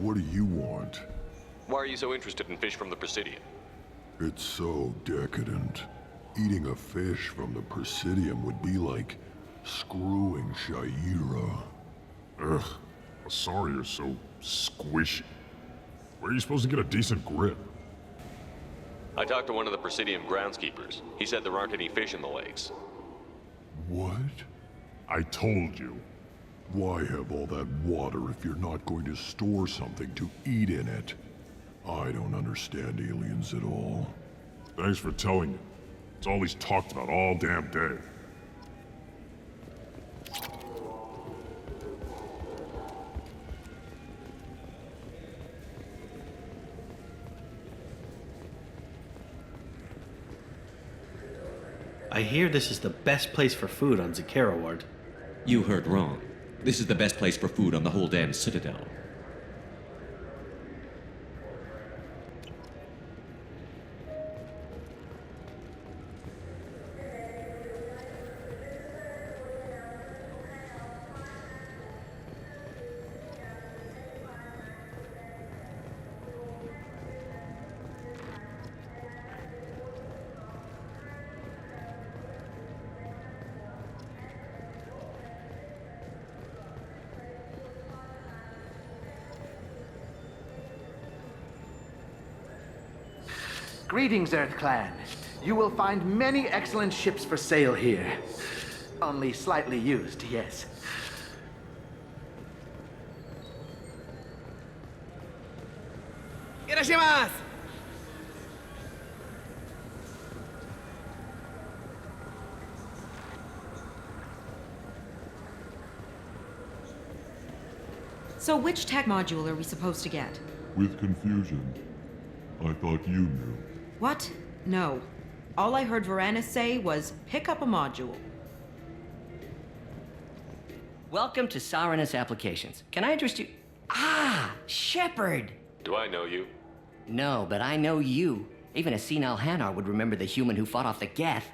What do you want? Why are you so interested in fish from the Presidium? It's so decadent. Eating a fish from the Presidium would be like screwing Shaira. Ugh, I'm sorry you're so squishy. Where are you supposed to get a decent grip? I talked to one of the Presidium groundskeepers. He said there aren't any fish in the lakes. What? I told you. Why have all that water if you're not going to store something to eat in it? I don't understand aliens at all. Thanks for telling me. It's all he's talked about all damn day. I hear this is the best place for food on Zakera Ward. You heard wrong. This is the best place for food on the whole damn Citadel. Greetings, Earth Clan. You will find many excellent ships for sale here. Only slightly used, yes. Irashimasu! So which tech module are we supposed to get? With confusion. I thought you knew. What? No. All I heard Varanus say was, pick up a module. Welcome to Sarenus Applications. Can I interest you? Ah, Shepard! Do I know you? No, but I know you. Even a senile Hanar would remember the human who fought off the Geth.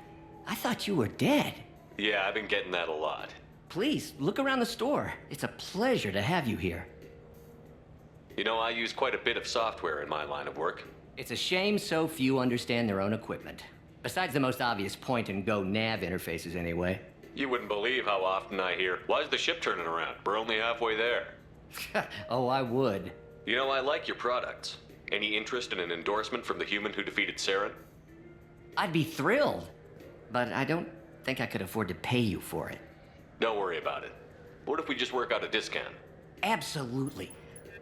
I thought you were dead. Yeah, I've been getting that a lot. Please, look around the store. It's a pleasure to have you here. You know, I use quite a bit of software in my line of work. It's a shame so few understand their own equipment. Besides the most obvious point-and-go nav interfaces, anyway. You wouldn't believe how often I hear, "Why's the ship turning around? We're only halfway there." Oh, I would. You know, I like your products. Any interest in an endorsement from the human who defeated Saren? I'd be thrilled, but I don't think I could afford to pay you for it. Don't worry about it. What if we just work out a discount? Absolutely.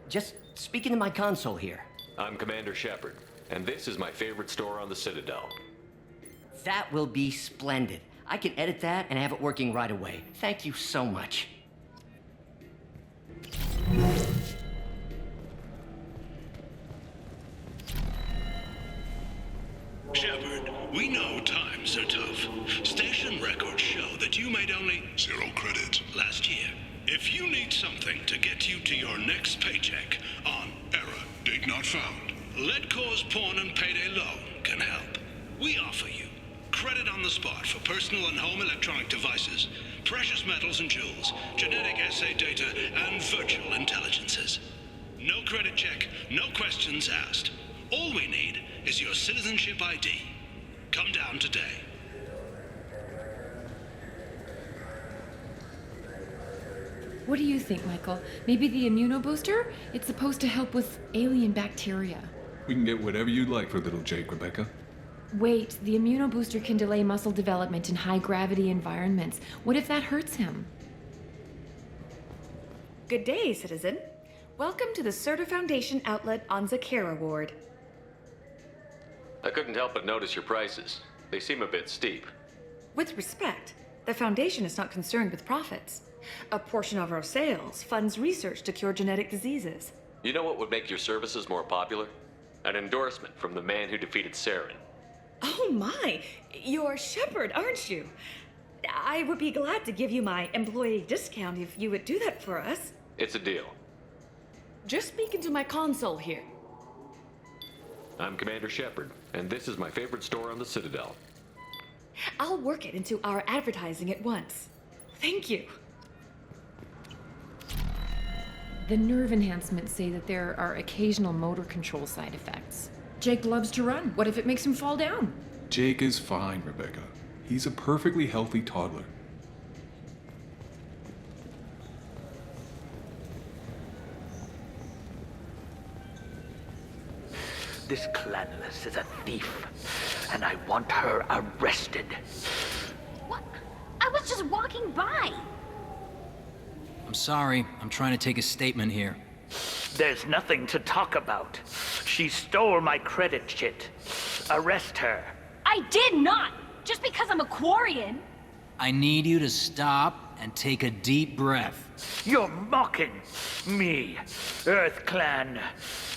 Just speak into my console here. I'm Commander Shepard, and this is my favorite store on the Citadel. That will be splendid. I can edit that and have it working right away. Thank you so much. Shepard, we know times are tough. Station records show that you made only 0 credit last year. If you need something to get you to your next paycheck on error, date not found, Lead Cause Pawn and Payday Loan can help. We offer you credit on the spot for personal and home electronic devices, precious metals and jewels, genetic assay data, and virtual intelligences. No credit check, no questions asked. All we need is your citizenship ID. Come down today. What do you think, Michael? Maybe the immunobooster? It's supposed to help with alien bacteria. We can get whatever you'd like for little Jake, Rebecca. Wait, the immunobooster can delay muscle development in high-gravity environments. What if that hurts him? Good day, citizen. Welcome to the Surta Foundation outlet on Zakera Ward. I couldn't help but notice your prices. They seem a bit steep. With respect, the Foundation is not concerned with profits. A portion of our sales funds research to cure genetic diseases. You know what would make your services more popular? An endorsement from the man who defeated Saren. Oh my! You're Shepard, aren't you? I would be glad to give you my employee discount if you would do that for us. It's a deal. Just speak into my console here. I'm Commander Shepard, and this is my favorite store on the Citadel. I'll work it into our advertising at once. Thank you. The nerve enhancements say that there are occasional motor control side effects. Jake loves to run. What if it makes him fall down? Jake is fine, Rebecca. He's a perfectly healthy toddler. This Clanless is a thief, and I want her arrested. What? I was just walking by. I'm sorry. I'm trying to take a statement here. There's nothing to talk about. She stole my credit chit. Arrest her. I did not! Just because I'm a Quarian. I need you to stop and take a deep breath. You're mocking me, Earth Clan.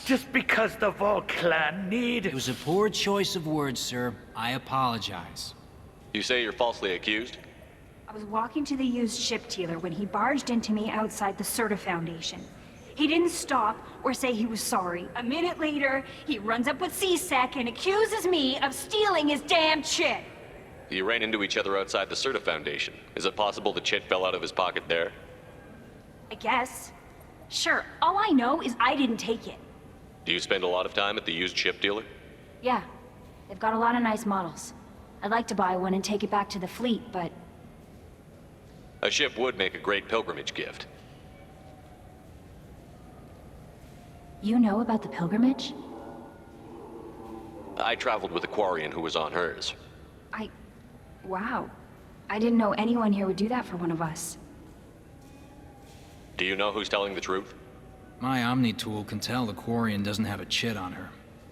Just because the Vol Clan need... It was a poor choice of words, sir. I apologize. You say you're falsely accused? I was walking to the used ship dealer when he barged into me outside the Surta Foundation. He didn't stop or say he was sorry. A minute later, he runs up with C-Sec and accuses me of stealing his damn chit. You ran into each other outside the Surta Foundation. Is it possible the chit fell out of his pocket there? I guess. Sure, all I know is I didn't take it. Do you spend a lot of time at the used ship dealer? Yeah, they've got a lot of nice models. I'd like to buy one and take it back to the fleet, but... A ship would make a great pilgrimage gift. You know about the pilgrimage? I traveled with a Quarian who was on hers. Wow. I didn't know anyone here would do that for one of us. Do you know who's telling the truth? My Omni tool can tell the Quarian doesn't have a chit on her,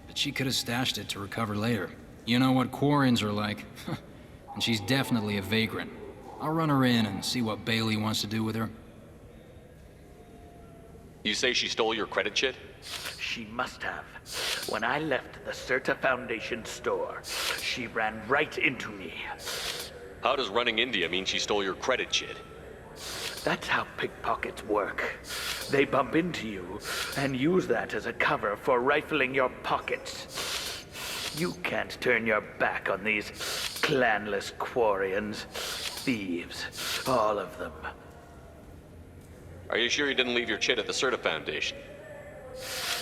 but she could have stashed it to recover later. You know what Quarians are like. And she's definitely a vagrant. I'll run her in and see what Bailey wants to do with her. You say she stole your credit chit? She must have. When I left the Surta Foundation store, she ran right into me. How does running into you mean she stole your credit chit? That's how pickpockets work. They bump into you and use that as a cover for rifling your pockets. You can't turn your back on these clanless quarians. Thieves, all of them. Are you sure you didn't leave your chit at the Certa Foundation?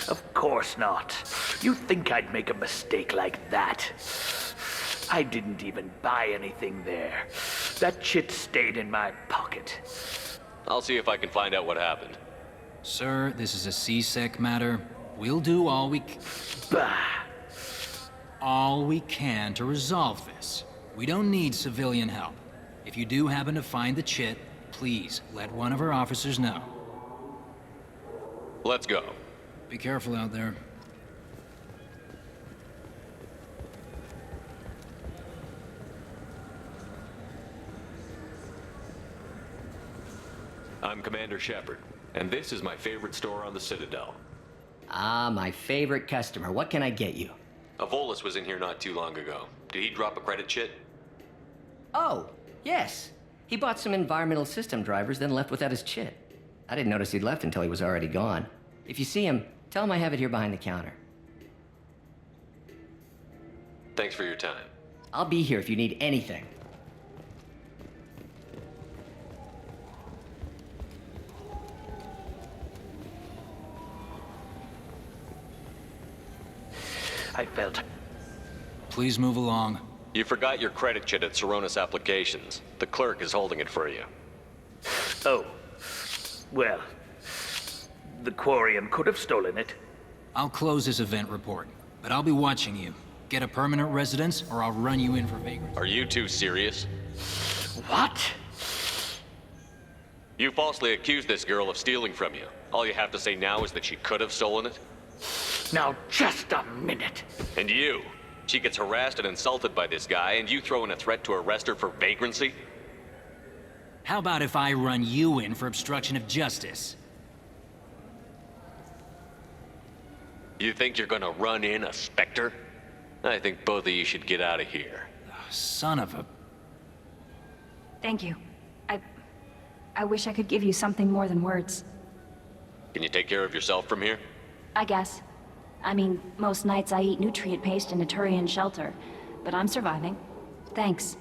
Of course not. You think I'd make a mistake like that? I didn't even buy anything there. That chit stayed in my pocket. I'll see if I can find out what happened. Sir, this is a CSEC matter. We'll do all we can to resolve this. We don't need civilian help. If you do happen to find the chit, please let one of our officers know. Let's go. Be careful out there. I'm Commander Shepard, and this is my favorite store on the Citadel. Ah, my favorite customer. What can I get you? Avolis was in here not too long ago. Did he drop a credit chit? Oh, yes. He bought some environmental system drivers, then left without his chit. I didn't notice he'd left until he was already gone. If you see him, tell him I have it here behind the counter. Thanks for your time. I'll be here if you need anything. I felt... Please move along. You forgot your credit chit at Saronis Applications. The clerk is holding it for you. Oh. Well, the Quarian could have stolen it. I'll close this event report, but I'll be watching you. Get a permanent residence, or I'll run you in for vagrancy. Are you two serious? What? You falsely accused this girl of stealing from you. All you have to say now is that she could have stolen it? Now, just a minute. And you? She gets harassed and insulted by this guy, and you throw in a threat to arrest her for vagrancy? How about if I run you in for obstruction of justice? You think you're gonna run in a Spectre? I think both of you should get out of here. Son of a... Thank you. I wish I could give you something more than words. Can you take care of yourself from here? I guess. I mean, most nights I eat nutrient paste in a Turian shelter, but I'm surviving. Thanks.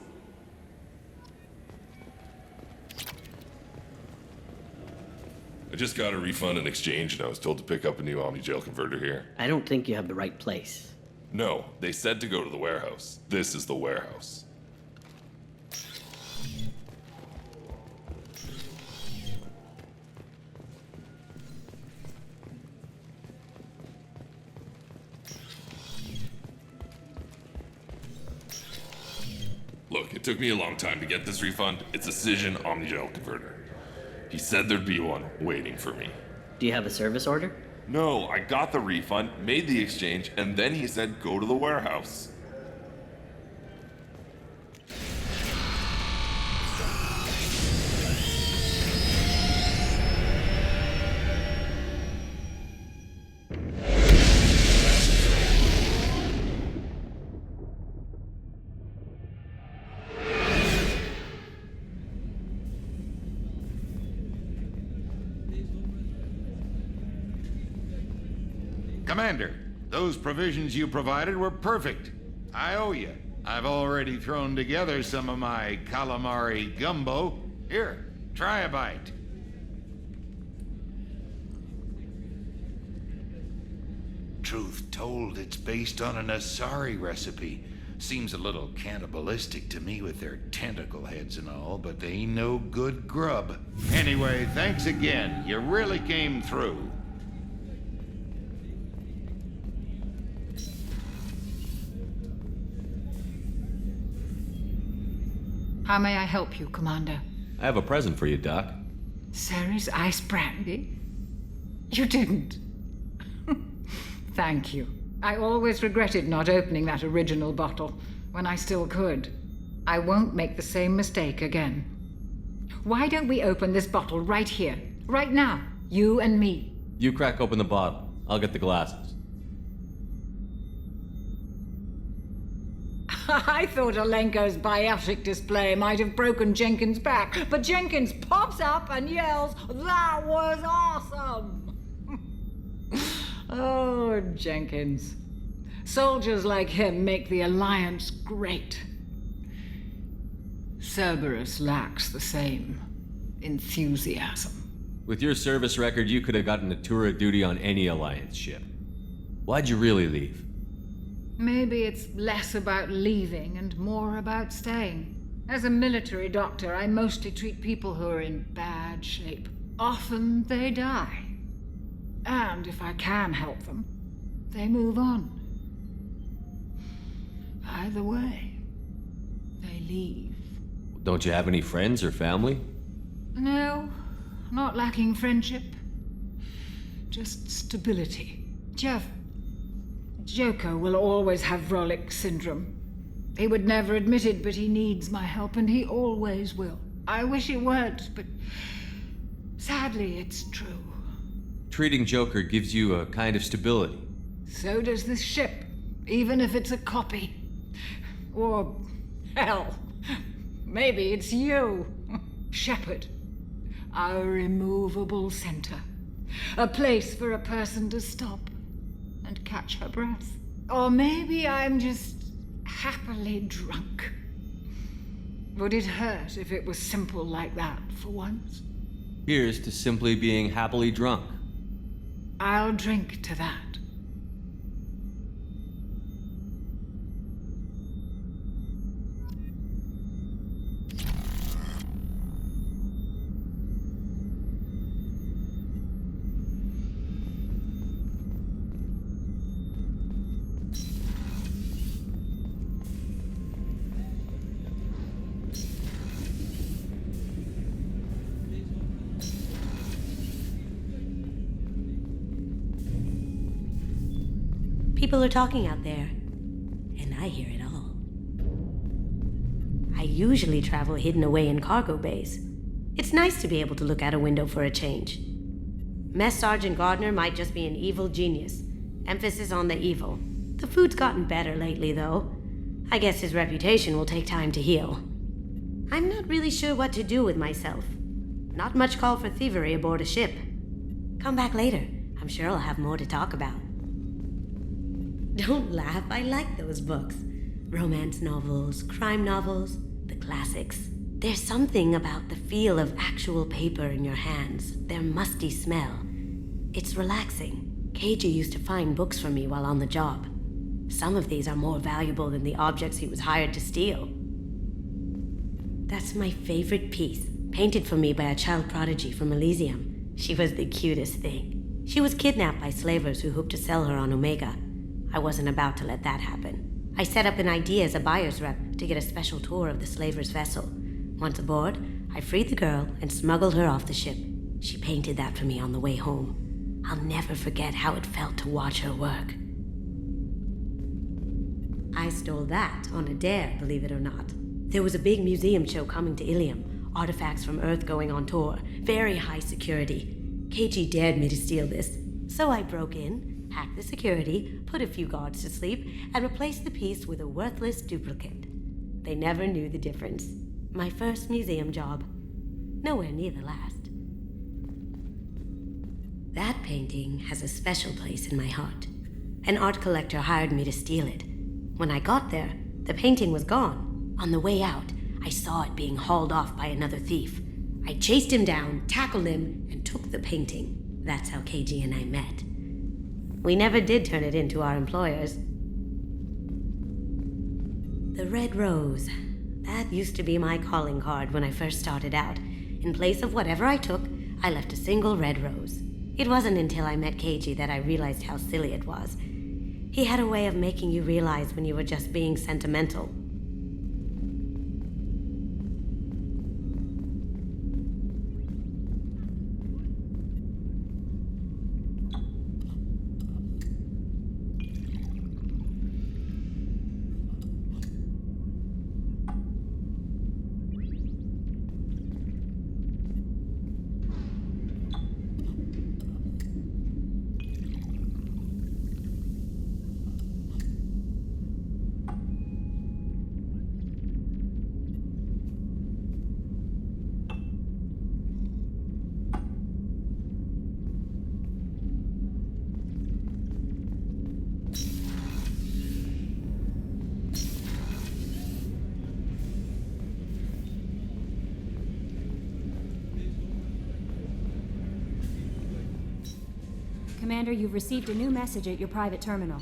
I just got a refund and exchange, and I was told to pick up a new Omni-Gel converter here. I don't think you have the right place. No, they said to go to the warehouse. This is the warehouse. Look, it took me a long time to get this refund. It's a Cision Omni-Gel converter. He said there'd be one waiting for me. Do you have a service order? No, I got the refund, made the exchange, and then he said go to the warehouse. Commander, those provisions you provided were perfect. I owe you. I've already thrown together some of my calamari gumbo. Here, try a bite. Truth told, it's based on an Asari recipe. Seems a little cannibalistic to me with their tentacle heads and all, but they ain't no good grub. Anyway, thanks again. You really came through. How may I help you, Commander? I have a present for you, Doc. Sarah's ice brandy? You didn't. Thank you. I always regretted not opening that original bottle when I still could. I won't make the same mistake again. Why don't we open this bottle right here, right now, you and me? You crack open the bottle. I'll get the glasses. I thought Alenko's biotic display might have broken Jenkins' back, but Jenkins pops up and yells, "That was awesome!" Oh, Jenkins. Soldiers like him make the Alliance great. Cerberus lacks the same enthusiasm. With your service record, you could have gotten a tour of duty on any Alliance ship. Why'd you really leave? Maybe it's less about leaving and more about staying. As a military doctor, I mostly treat people who are in bad shape. Often they die. And if I can help them, they move on. Either way, they leave. Don't you have any friends or family? No, not lacking friendship. Just stability. Jeff, Joker will always have Vrolic syndrome. He would never admit it, but he needs my help, and he always will. I wish he weren't, but sadly, it's true. Treating Joker gives you a kind of stability. So does this ship, even if it's a copy. Or, hell, maybe it's you, Shepard. Our immovable center. A place for a person to stop and catch her breath. Or maybe I'm just happily drunk. Would it hurt if it was simple like that for once? Here's to simply being happily drunk. I'll drink to that. People are talking out there, and I hear it all. I usually travel hidden away in cargo bays. It's nice to be able to look out a window for a change. Mess Sergeant Gardner might just be an evil genius. Emphasis on the evil. The food's gotten better lately, though. I guess his reputation will take time to heal. I'm not really sure what to do with myself. Not much call for thievery aboard a ship. Come back later. I'm sure I'll have more to talk about. Don't laugh, I like those books. Romance novels, crime novels, the classics. There's something about the feel of actual paper in your hands, their musty smell. It's relaxing. KG used to find books for me while on the job. Some of these are more valuable than the objects he was hired to steal. That's my favorite piece, painted for me by a child prodigy from Elysium. She was the cutest thing. She was kidnapped by slavers who hoped to sell her on Omega. I wasn't about to let that happen. I set up an idea as a buyer's rep to get a special tour of the slaver's vessel. Once aboard, I freed the girl and smuggled her off the ship. She painted that for me on the way home. I'll never forget how it felt to watch her work. I stole that on a dare, believe it or not. There was a big museum show coming to Ilium, artifacts from Earth going on tour, very high security. KG dared me to steal this, so I broke in, hacked the security, put a few guards to sleep, and replaced the piece with a worthless duplicate. They never knew the difference. My first museum job. Nowhere near the last. That painting has a special place in my heart. An art collector hired me to steal it. When I got there, the painting was gone. On the way out, I saw it being hauled off by another thief. I chased him down, tackled him, and took the painting. That's how KG and I met. We never did turn it into our employers. The red rose. That used to be my calling card when I first started out. In place of whatever I took, I left a single red rose. It wasn't until I met KG that I realized how silly it was. He had a way of making you realize when you were just being sentimental. Commander, you've received a new message at your private terminal.